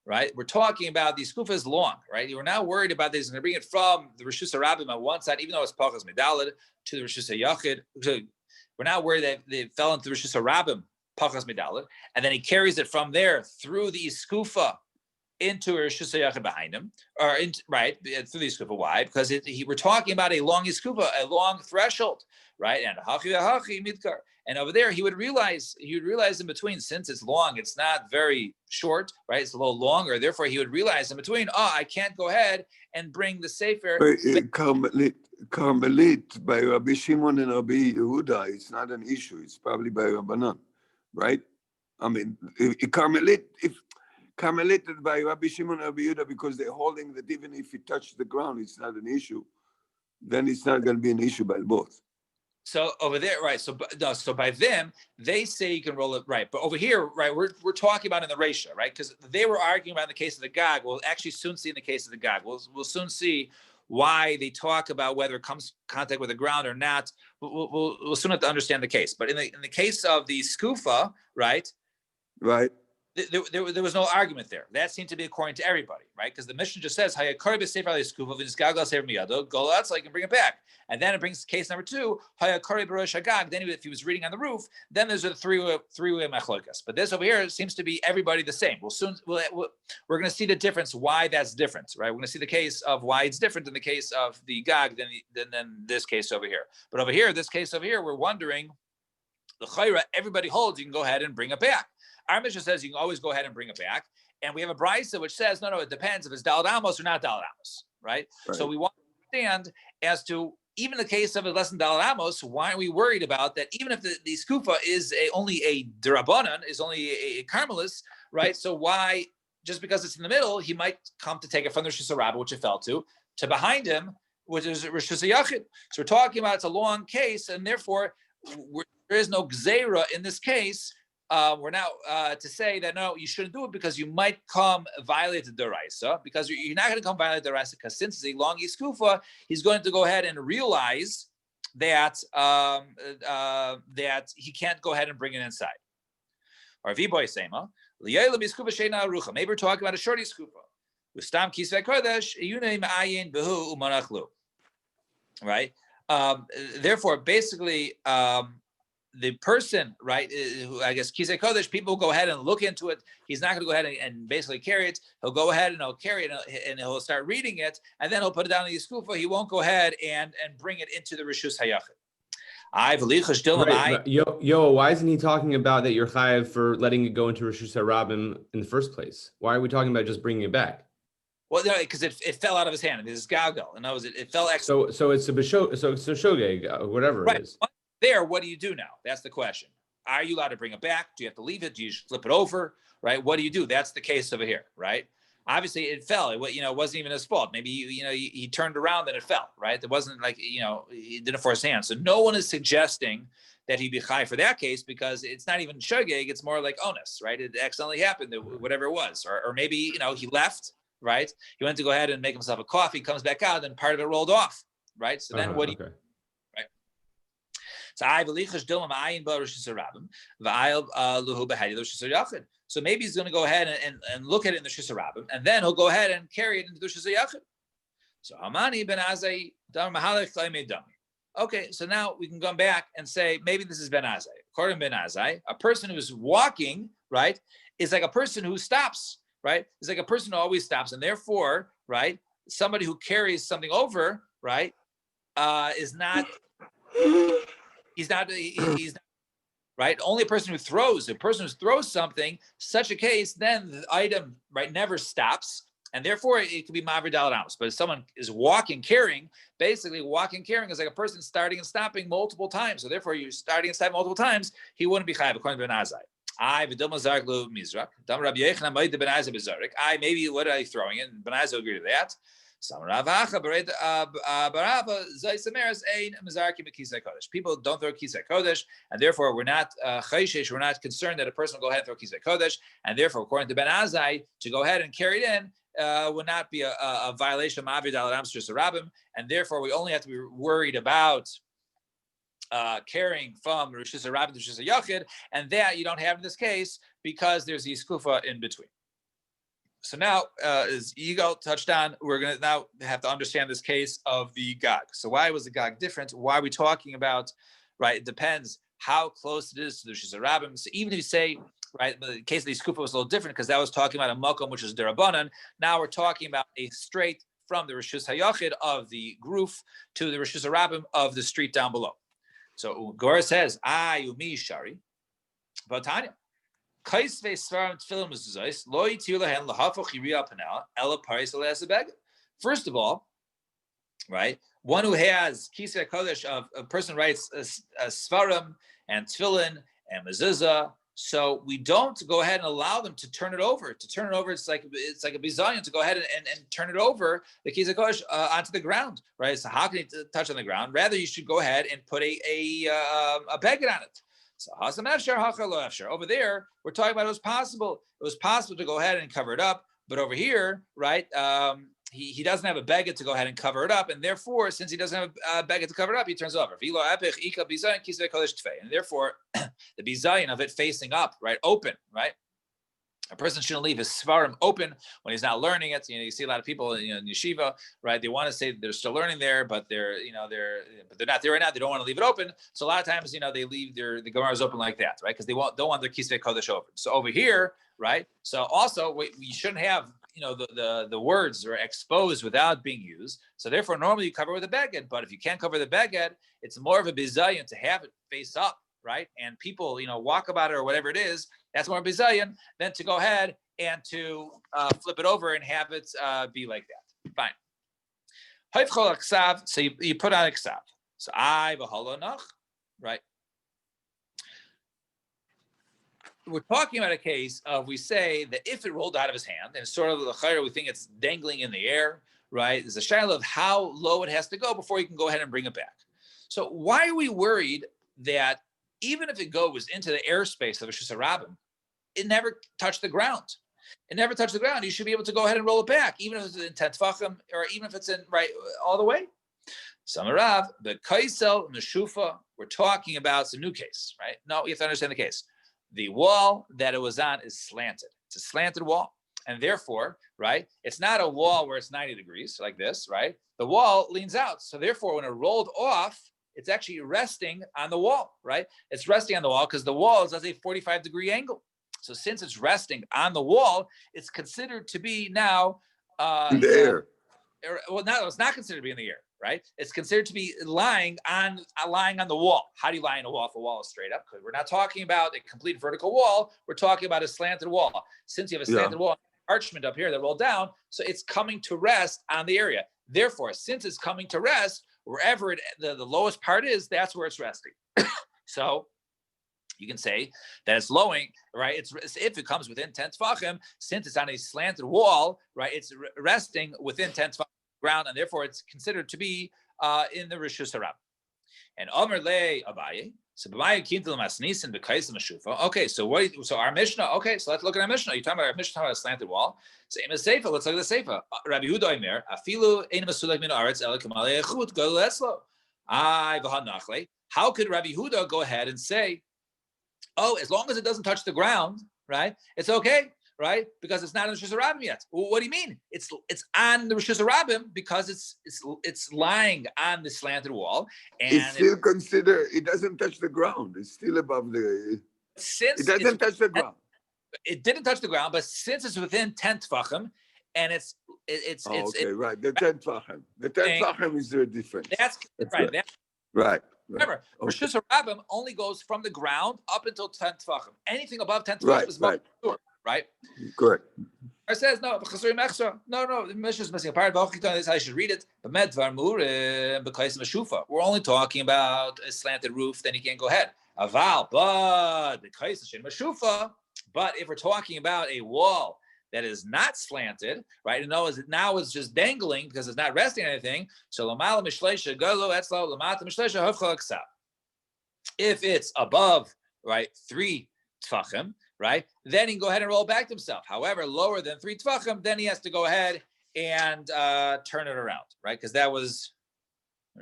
Right, we're talking about the skufa is long, right? We're not worried about this. He's going to bring it from the reshus harabim on one side, even though it's pachas medalid, to the reshus hayachid. We're not worried that they fell into the reshus harabim pachas medalid, and then he carries it from there through the skufa into a reshus hayachid behind him, or through the skufa. Why? Because we're talking about a long skufa, a long threshold, right? And hachi midkar. And over there, he would realize in between, since it's long, it's not very short, right? It's a little longer. Therefore, he would realize in between, I can't go ahead and bring the sefer. Carmelit by Rabbi Shimon and Rabbi Yehuda, it's not an issue. It's probably by Rabbanan, right? I mean, Carmelit by Rabbi Shimon and Rabbi Yehuda, because they're holding that even if it touches the ground, it's not an issue. Then it's not going to be an issue by both. So over there, right? So by them, they say you can roll it right, but over here, right? We're talking about in the ratio, right? Because they were arguing about in the case of the Gog. We'll actually soon see in the case of the Gog. We'll soon see why they talk about whether it comes contact with the ground or not. We'll soon have to understand the case. But in the case of the skufa, right? Right. There was no argument there. That seemed to be according to everybody, right? Because the mission just says, so I can bring it back. And then it brings case number 2, then if he was reading on the roof, then there's a three-way machlokas. But this over here seems to be everybody the same. We're going to see the difference, why that's different, right? We're going to see the case of why it's different in the case of the Gog than this case over here. But over here, this case over here, we're wondering, the chayra, everybody holds, you can go ahead and bring it back. Our Mishnah says you can always go ahead and bring it back. And we have a brisa which says, no, it depends if it's Daled Amos or not Daled Amos, right? So we want to understand as to, even the case of a less than Daled Amos, why are we worried about that? Even if the skufa is only a derabanan, is only a Carmelis, right? So why, just because it's in the middle, he might come to take it from the Rishus Rabbah, which it fell to behind him, which is Rishus Yachid. So we're talking about it's a long case, and therefore there is no gzeira in this case. We're now to say that no, you shouldn't do it because you might come violate the deraisa, because you're not going to come violate the deraisa, because since it's a long iskufa, he's going to go ahead and realize that that he can't go ahead and bring it inside. Or viboy sema liyayla biskufa sheina arucha. Maybe we're talking about a short iskufa. Ustam kisvei kodesh yunei ma'ayin behu umanachlu. Right. Therefore, basically. The person, right, who I guess Kisei Kodesh, people will go ahead and look into it. He's not going to go ahead and basically carry it. He'll go ahead and he'll carry it and he'll start reading it, and then he'll put it down in the skufa. He won't go ahead and bring it into the Rishus Hayachid. Right, why isn't he talking about that you're chayav for letting it go into Rishus Harabim in the first place? Why are we talking about just bringing it back? Well, no, because it fell out of his hand. It is galgal, and it fell. So it's a shogeg, whatever right. It is. There, what do you do now? That's the question. Are you allowed to bring it back? Do you have to leave it? Do you flip it over? Right? What do you do? That's the case over here, right? Obviously, it fell. It wasn't even his fault. Maybe he turned around and it fell, right? It wasn't like he didn't force his hand. So no one is suggesting that he'd be chai for that case, because it's not even shogeg. It's more like onus, right? It accidentally happened, whatever it was, or maybe he left, right? He went to go ahead and make himself a coffee, comes back out, and part of it rolled off, right? So then what do you? Okay. So maybe he's going to go ahead and look at it in the Rishus Rabbah, and then he'll go ahead and carry it into the Rishus Yachid. So Hamani ben Azai Dam Mahalech Dami. Okay, so now we can come back and say maybe this is Ben Azai. According to Ben Azai, a person who's walking, right, is like a person who stops, right? It's like a person who always stops, and therefore, right, somebody who carries something over, right, is not. He's not right. Only a person who throws something, such a case, then the item never stops, and therefore it could be maver daled amos. But if someone is carrying, basically walking carrying is like a person starting and stopping multiple times. So therefore, you're starting and stopping multiple times, he wouldn't be chayav according to Ben Azai. Maybe what are you throwing in? Ben Azai agree to that. People don't throw kisei kodesh, and therefore we're not we're not concerned that a person will go ahead and throw kisei kodesh, and therefore, according to Ben Azai, to go ahead and carry it in would not be a violation of Ma'avid al Rishus Rabbim, and therefore we only have to be worried about carrying from Rishus Rabbim to Rishus Yachid, and that you don't have in this case because there's the skufa in between. So now, as Yigal touched on, we're going to now have to understand this case of the Gog. So why was the Gog different? Why are we talking about, right? It depends how close it is to the Rishus Rabbim. So even if you say, right, the case of the Skufa was a little different because that was talking about a Makom, which is Derabanan. Now we're talking about a straight from the Rishus Hayachid of the Gruf to the Rishus Rabbim of the street down below. So Gora says, Umi Shari, Batanya. First of all, right, one who has Kisei Kodesh, a person writes a Svarim and Tefillin and Mezuzah, So we don't go ahead and allow them to turn it over. To turn it over, it's like a bizayon to go ahead and turn it over the kizakosh onto the ground, right? So how can you touch on the ground? Rather, you should go ahead and put a beged on it. So over there, we're talking about it was possible. It was possible to go ahead and cover it up, but over here, right? He doesn't have a beged to go ahead and cover it up, and therefore, since he doesn't have a beged to cover it up, he turns it over. And therefore, the bizayin of it facing up, right, open, right. A person shouldn't leave his svarim open when he's not learning it. You see a lot of people, in yeshiva, right? They want to say they're still learning there, but they're not there right now. They don't want to leave it open. So a lot of times, they leave the Gemaras open like that, right? Because they don't want their kisvei kodesh open. So over here, right? So also, we shouldn't have the words are exposed without being used. So therefore, normally you cover with a beged. But if you can't cover the beged, it's more of a bizayon to have it face up, right? And people, walk about it or whatever it is. That's more bizayon than to go ahead and to flip it over and have it be like that. Fine. So you put on a ksav. So I v'halonach, right? We're talking about a case of, we say that if it rolled out of his hand, and sort of the chayr, we think it's dangling in the air, right? There's a shaila of how low it has to go before you can go ahead and bring it back. So why are we worried that even if it goes into the airspace of a Rishus HaRabim, it never touched the ground? It never touched the ground. You should be able to go ahead and roll it back, even if it's in 10 tefachim, or even if it's in right all the way. Samarav, the kaisel meshufa, we're talking about, it's a new case, right? No, you have to understand the case. The wall that it was on is slanted. It's a slanted wall. And therefore, right, it's not a wall where it's 90 degrees like this, right? The wall leans out. So therefore, when it rolled off, it's actually resting on the wall, right? It's resting on the wall because the wall is at a 45-degree angle. So since it's resting on the wall, it's considered to be now in the air. Well, no, it's not considered to be in the air, right? It's considered to be lying on the wall. How do you lie on a wall if a wall is straight up? Because we're not talking about a complete vertical wall. We're talking about a slanted wall. Since you have a slanted wall, archment up here that rolled down, so it's coming to rest on the area. Therefore, since it's coming to rest, wherever the lowest part is, that's where it's resting. So you can say that it's lowing, right? It's if it comes within 10 tefachim, since it's on a slanted wall, right? It's resting within 10 tefachim ground, and therefore it's considered to be in the Rishus HaRabim. And Omer le Abaye. So okay, so our Mishnah. Okay, so let's look at our Mishnah. You're talking about our Mishnah, talking about a slanted wall. Same as Seifa. Let's look at the Seifa. Rabbi Yehuda Omer, afilu ein masulek min haaretz ela kamalei echut go leslo. How could Rabbi Yehuda go ahead and say, oh, as long as it doesn't touch the ground, right? It's okay, right? Because it's not in the Rishus HaRabim yet. Well, what do you mean? It's on the Rishus HaRabim because it's lying on the slanted wall, and it's still considered. It doesn't touch the ground. It's still above the. Since it doesn't touch the ground. It didn't touch the ground, but since it's within 10 tefachim, and it's right. The 10 tefachim. The 10 tefachim is very different. That's right. Right. Remember, Rishus HaRabim only goes from the ground up until 10 tefachim. Anything above 10 tefachim is mature, right? Correct. It says no. No. The Mishnah is missing a part. This is how you should read it. We're only talking about a slanted roof. Then you can't go ahead. Aval, but if we're talking about a wall that is not slanted, right? And now it's just dangling because it's not resting on anything. So if it's above, right, 3 tefachim, right, then he can go ahead and roll back to himself. However, lower than 3 tefachim, then he has to go ahead and turn it around, right? Because that was,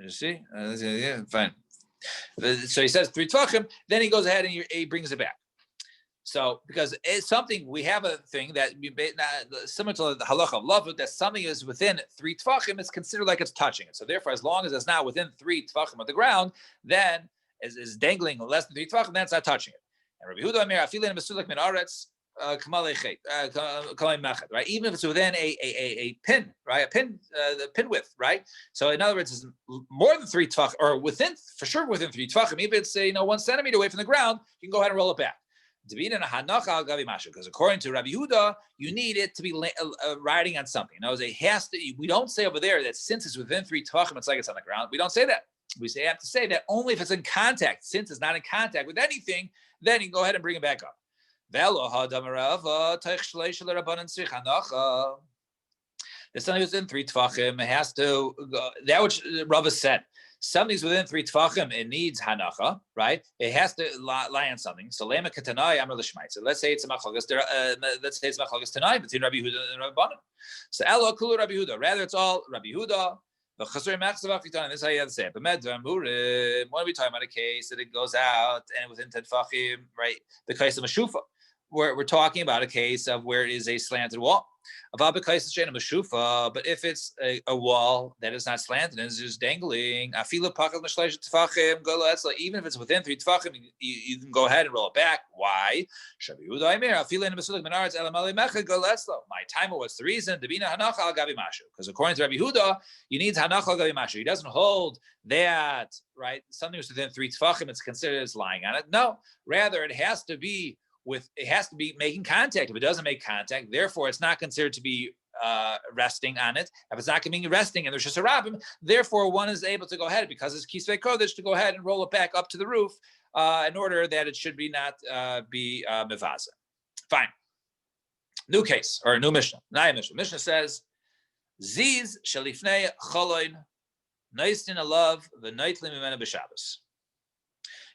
you see, yeah, fine. So he says 3 tefachim, then he goes ahead and he brings it back. So, because it's something, we have a thing that similar to the halacha of lavut, that something is within 3 tefachim, it's considered like it's touching it. So therefore, as long as it's not within 3 tefachim of the ground, then is dangling less than 3 tefachim, then it's not touching it. And Rabbi Yehuda Omer, afilin mesulek min aretz kamalei machet, right? Even if it's within a pin, right? The pin width, right? So in other words, it's more than 3 tefachim, or for sure within 3 tefachim. Even if it's 1 centimeter away from the ground, you can go ahead and roll it back. Because according to Rabbi Yehuda, you need it to be riding on something. Now, we don't say over there that since it's within 3 tefachim, it's like it's on the ground. We don't say that. We have to say that only if it's in contact. Since it's not in contact with anything, then you can go ahead and bring it back up. If something's within 3 tefachim, it has to go, that which Rava said. Something's within 3 tefachim, it needs hanacha, right? It has to lie on something. So lema katanai amar l'shmaitza. Let's say it's a machlokas. Let's say it's machlokas tanai between Rabbi Yehuda and Rabbi Banan. So elo kulu Rabbi Yehuda. Rather, it's all Rabbi Yehuda. This is how you have to say it. But when are we talking about a case that it goes out and within 10 tefachim, right? The case of Mashufa. We're talking about a case of where it is a slanted wall. But if it's a wall that is not slanted and is just dangling, even if it's within 3 tefachim, you can go ahead and roll it back. Why? My timer, what's the reason? Because according to Rabbi Yehuda, you need hanacha al gabi mashu. He doesn't hold that, right? Something was within 3 tefachim, it's considered as lying on it. No, rather it has to be making contact. If it doesn't make contact, therefore it's not considered to be resting on it. If it's not going to be resting and there's just a rabbim, therefore one is able to go ahead, because it's kisvei kodesh, to go ahead and roll it back up to the roof in order that it should be not be mevaza. Fine. New case, or new Mishnah. Naya Mishnah. Mishnah says, Ziz shalifnei choloin noistin alav v'noitlim imena b'Shabbos.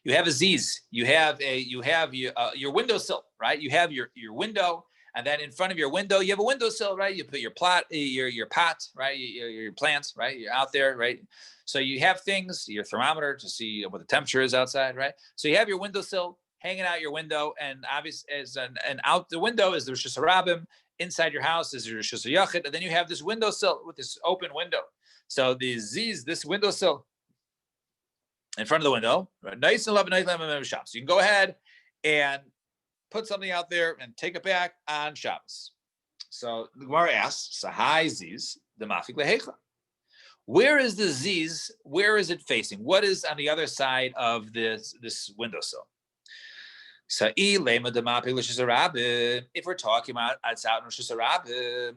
You have a ziz. You have your windowsill, right? You have your window, and then in front of your window you have a windowsill, right? You put your pot, right? Your plants, right? You're out there, right? So you have things, your thermometer to see what the temperature is outside, right? So you have your windowsill hanging out your window, and out the window is the Rosh Hashanah. Inside your house is your Rosh Hashanah, and then you have this windowsill with this open window. So the ziz, this windowsill in front of the window, nice and love, nice shop. So you can go ahead and put something out there and take it back on Shabbos. So the Gemara asks, "Sahai ziz the mafik lehecha." Where is the ziz? Where is it facing? What is on the other side of this windowsill? So if we're talking about outside Rosh Hashanah,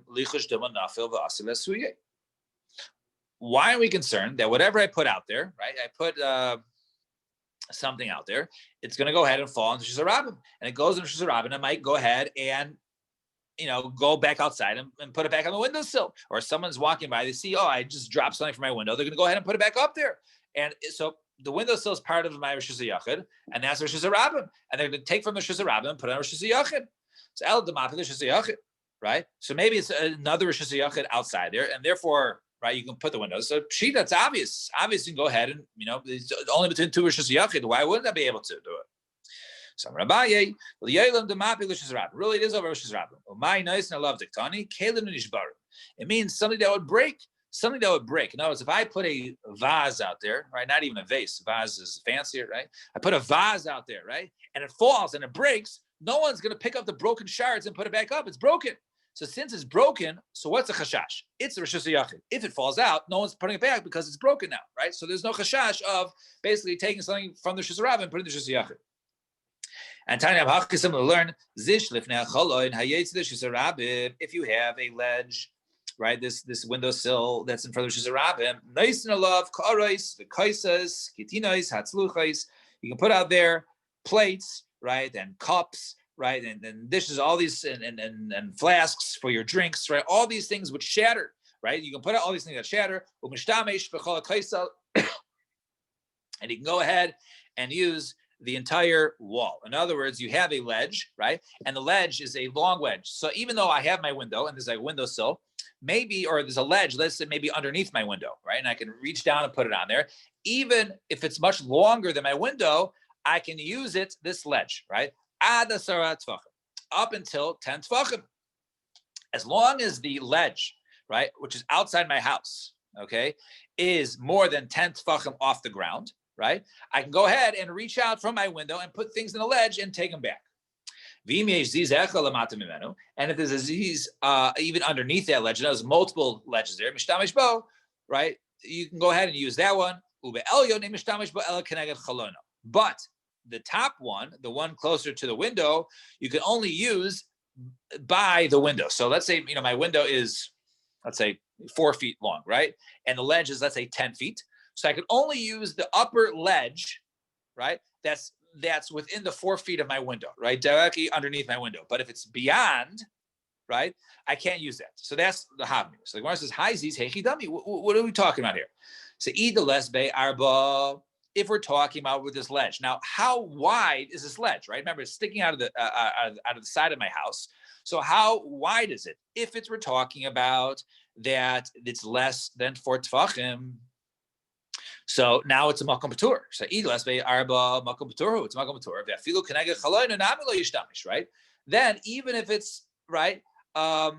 why are we concerned that whatever I put out there, right? I put something out there, it's going to go ahead and fall into Rosh Hashanah, and it goes into Rosh Hashanah, and I might go ahead and go back outside and put it back on the windowsill. Or someone's walking by, they see, I just dropped something from my window. They're going to go ahead and put it back up there, and so the windowsill is part of my Rosh Hashanah, and that's Rosh Hashanah, and they're going to take from the Rosh Hashanah and put it on Rosh Hashanah. So El Damapi Rosh Hashanah, right? So maybe it's another Rosh Hashanah outside there, and therefore, right, you can put the windows. So that's obvious. Obviously, you can go ahead and it's only between 2 Rosh Hashanah. Why wouldn't I be able to do it? So Rabbi, really, it is over Rosh Hashanah. My nice and I love diktani. It means something that would break. Something that would break. In other words, if I put a vase out there, right? Not even a vase. Vase is fancier, right? I put a vase out there, right? And it falls and it breaks. No one's going to pick up the broken shards and put it back up. It's broken. So since it's broken, so what's a chashash? It's a Rosh Hashanah. If it falls out, no one's putting it back because it's broken now, right? So there's no chashash of basically taking something from the Rosh Hashanah and putting the Rosh Hashanah. And Tanya Hachisim will learn Zish lifnei choloin hayetz the Rosh Hashanah. If you have a ledge, right, this windowsill that's in front of Rosh Hashanah, nice and love karais, the kaisas, kitinois, hatzluchais. You can put out there plates, right, and cups, right, and dishes, all these and flasks for your drinks, right, all these things which shatter, right. You can put out all these things that shatter, and you can go ahead and use the entire wall. In other words, you have a ledge, right, and the ledge is a long wedge. So even though I have my window and there's a windowsill, or there's a ledge, let's say maybe underneath my window, right, and I can reach down and put it on there. Even if it's much longer than my window, I can use this ledge, right, ad asara tefachim, up until 10 tefachim. As long as the ledge, right, which is outside my house, okay, is more than 10 tefachim off the ground, right, I can go ahead and reach out from my window and put things in the ledge and take them back. And if there's a ziz even underneath that ledge, there's multiple ledges there, right, you can go ahead and use that one. But the top one, the one closer to the window, you can only use by the window. So let's say, my window is, let's say 4 feet long, right? And the ledge is, let's say 10 feet. So I can only use the upper ledge, right? That's that's within the 4 feet of my window, right? Directly underneath my window. But if it's beyond, right, I can't use that. So that's the Havmir. So the Gemara says, Hi Ziz, Hechi Dami. What are we talking about here? So Ida Lesbe Arba, if we're talking about with this ledge. Now, how wide is this ledge, right? Remember, it's sticking out of the side of my house. So how wide is it? If we're talking about that it's less than 4 tefachim, so now it's a makom patur. So Lesbe Arba makom patur. It's makom patur. Ve'afilu keneged chaloin nami lo yishtamish, right? Then even if it's right, right,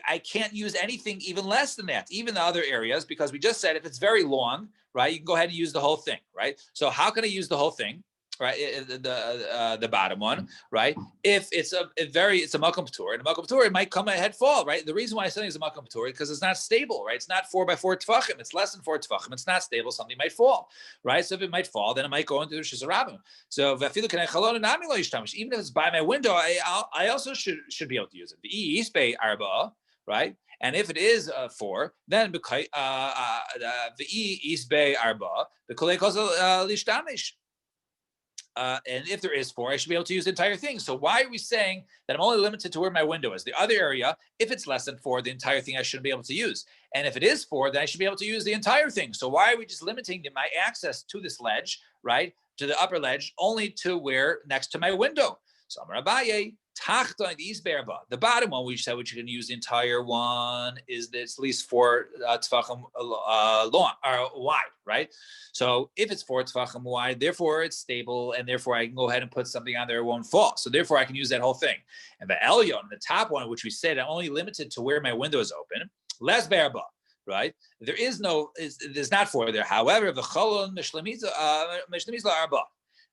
I can't use anything even less than that, even the other areas, because we just said if it's very long, right, you can go ahead and use the whole thing, right? So how can I use the whole thing, right? The bottom one, right? If it's a makom patur, and a makom patur, it might come ahead fall, right? The reason why I say it's a makom patur is because it's not stable, right? It's not 4 by 4 tefachim. It's less than 4 tefachim. It's not stable. Something might fall, right? So if it might fall, then it might go into the Shus Rabbim. So even if it's by my window, I also should be able to use it. The East Bay Arba, right? And if it is 4, then the East Bay Arba, the Kolei Kozel Lishtamish. And if there is 4, I should be able to use the entire thing. So why are we saying that I'm only limited to where my window is? The other area, if it's less than 4, the entire thing I shouldn't be able to use. And if it is 4, then I should be able to use the entire thing. So why are we just limiting my access to this ledge, right, to the upper ledge, only to where next to my window? So Amar Abaye, Tachton East Berba. The bottom one, we said which you can use the entire one, is that's at least 4 tefachim long or wide, right? So if it's 4 tefachim wide, therefore it's stable, and therefore I can go ahead and put something on there, it won't fall. So therefore I can use that whole thing. And the Elyon, the top one, which we said I'm only limited to where my window is open, less Berba, right? There's not 4 there. However, the Cholon Mishlemiza Arba.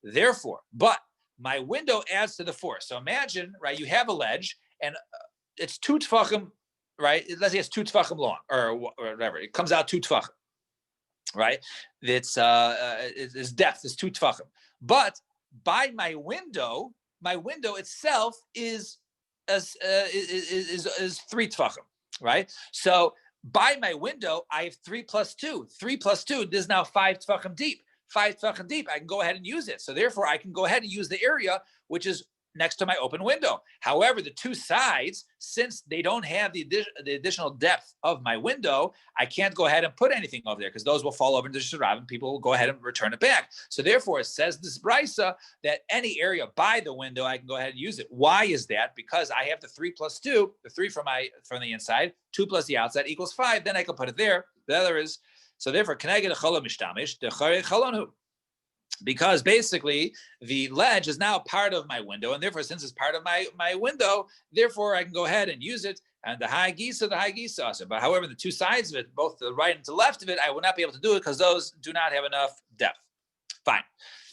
Therefore, but my window adds to the 4. So imagine, right, you have a ledge and it's 2 tefachim, right? Let's say it's 2 tefachim long or whatever. It comes out 2 tefachim, right? Its depth is 2 tefachim. But by my window itself is 3 tefachim, right? So by my window, I have 3 plus 2. 3 plus 2, this is now 5 tefachim deep. 5 tefachim deep, I can go ahead and use it. So therefore, I can go ahead and use the area which is next to my open window. However, the 2 sides, since they don't have the additional depth of my window, I can't go ahead and put anything over there because those will fall over into the Shirab and people will go ahead and return it back. So therefore, it says this brisa that any area by the window, I can go ahead and use it. Why is that? Because I have the 3 plus 2, the 3 from the inside, 2 plus the outside equals 5. Then I can put it there. The other is, so therefore, can I get a cholon mishtamish? The cholon cholonu. Because basically the ledge is now part of my window, and therefore, since it's part of my window, therefore I can go ahead and use it. And the high gisa also. But however, the 2 sides of it, both to the right and to the left of it, I will not be able to do it because those do not have enough depth. Fine.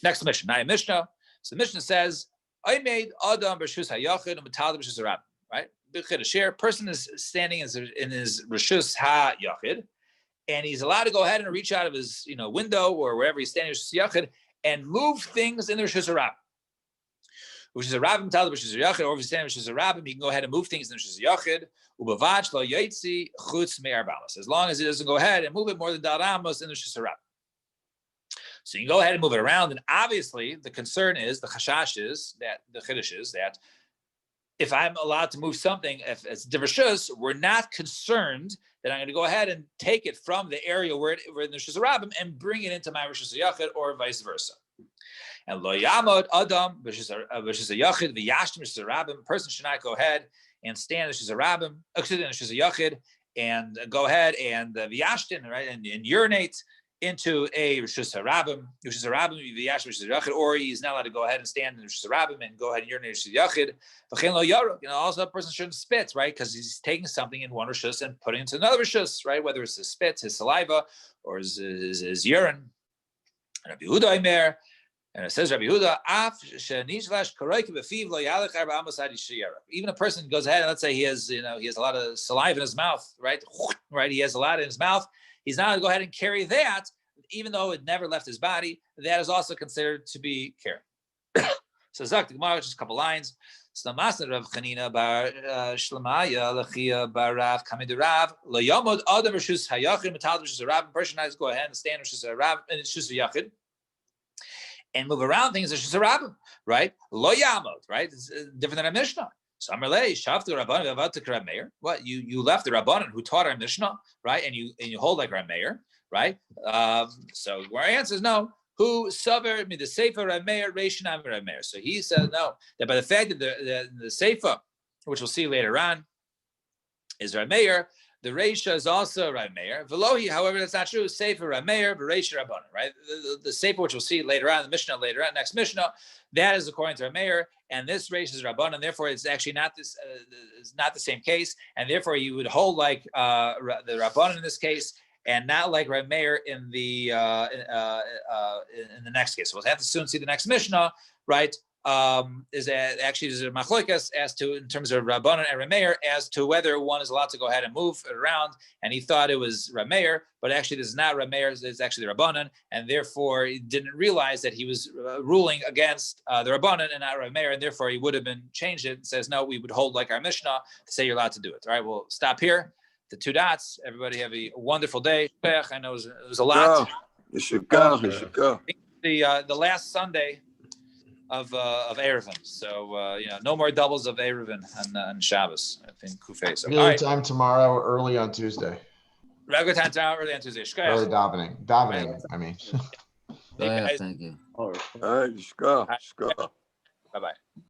Next Mishnah. Now Mishnah. So the Mishnah says, I made Adam b'shus hayachid and metal b'shus harab. Right? Person is standing in his rishus hayachid, and he's allowed to go ahead and reach out of his window or wherever he's standing and move things in the Rishus Harabim. Which is a rabbim tal b'shus yachid, or if he's standing b'shus rabbim, he can go ahead and move things in the Rishus yachid. Ubavach lo yaitzi chutz me'arbamos. As long as he doesn't go ahead and move it more than daramos in the Rishus Harabim. So you can go ahead and move it around, and obviously the concern is, the chashash is, that the chiddush is that if I'm allowed to move something, if it's divrishus, we're not concerned that I'm going to go ahead and take it from the area where in the Rishus Harabim and bring it into my Rishus Yachid, or vice versa. And lo yamod adam Rishus Yachid v'yashtim Rishus Harabim. Person should not go ahead and stand in the Rishus Harabim, in the Rishus Yachid, and go ahead and v'yashtim, right, and urinate into a Rishus Harabim, or he's not allowed to go ahead and stand in the Rishus Harabim and go ahead and urinate in Rishus Yachid. Also a person shouldn't spit, right? Because he's taking something in one Rishus and putting it into another Rishus, right? Whether it's his spit, his saliva, or his urine. Rabbi Yehuda Omer, and it says Rabbi Yehuda, even a person goes ahead and let's say he has a lot of saliva in his mouth, right? Right, he has a lot in his mouth. He's not going to go ahead and carry that, even though it never left his body. That is also considered to be carrying. So Zak the Gemara, just a couple lines. Slamasna Rav Chanina bar Shlemaya Lachia bar Rav Kamid Rav Lo Yomod Adam Rishus Hayachid Metal Rishus Rav. Person has to go ahead and stand Rishus Rav and Rishus Yachid, and move around things, it's just a rabbin, right? Lo yamod, right? It's different than a Mishnah. So Amarlei, Shavtu Rabbanan Vavatik Rab Meir. What you left the Rabbanan who taught our Mishnah, right? And you hold like Rab Meir, right? So our answer is no. Who saver me the sefer Rab Meir Reishin Am Rab Meir. So he said no. That by the fact that the sefer, which we'll see later on, is Rab Meir, the Reisha is also Rab Meir. Velohi, however, that's not true. Sefer Rab Meir, Reisha Rabbanan, right? The sefer, which we'll see later on, the Mishnah later on, next Mishnah, that is according to Rab Meir, and this Reisha is Rabbanan. Therefore, it's actually not this. It's not the same case, and therefore you would hold like the Rabbanan in this case, and not like Rab Meir in the next case. So we'll have to soon see the next Mishnah, right? Is actually a machlokas as to in terms of Rabbanan and Rab Meir as to whether one is allowed to go ahead and move it around, and he thought it was Rab Meir, but actually this is not Rab Meir, it's actually the Rabbanan, and therefore he didn't realize that he was ruling against the Rabbanan and not Rab Meir, and therefore he would have been changed it and says no, we would hold like our Mishnah to say you're allowed to do it. All right, we'll stop here. The two dots. Everybody have a wonderful day. I know it was a lot. You should go. The last Sunday of Erevin. So no more doubles of Erevin on Shabbos. I think Kufay. So Regular time tomorrow, early on Tuesday. Regular time tomorrow, early on Tuesday. Early davening. I mean. Hey, guys. Thank you. All right, you should go. Bye bye.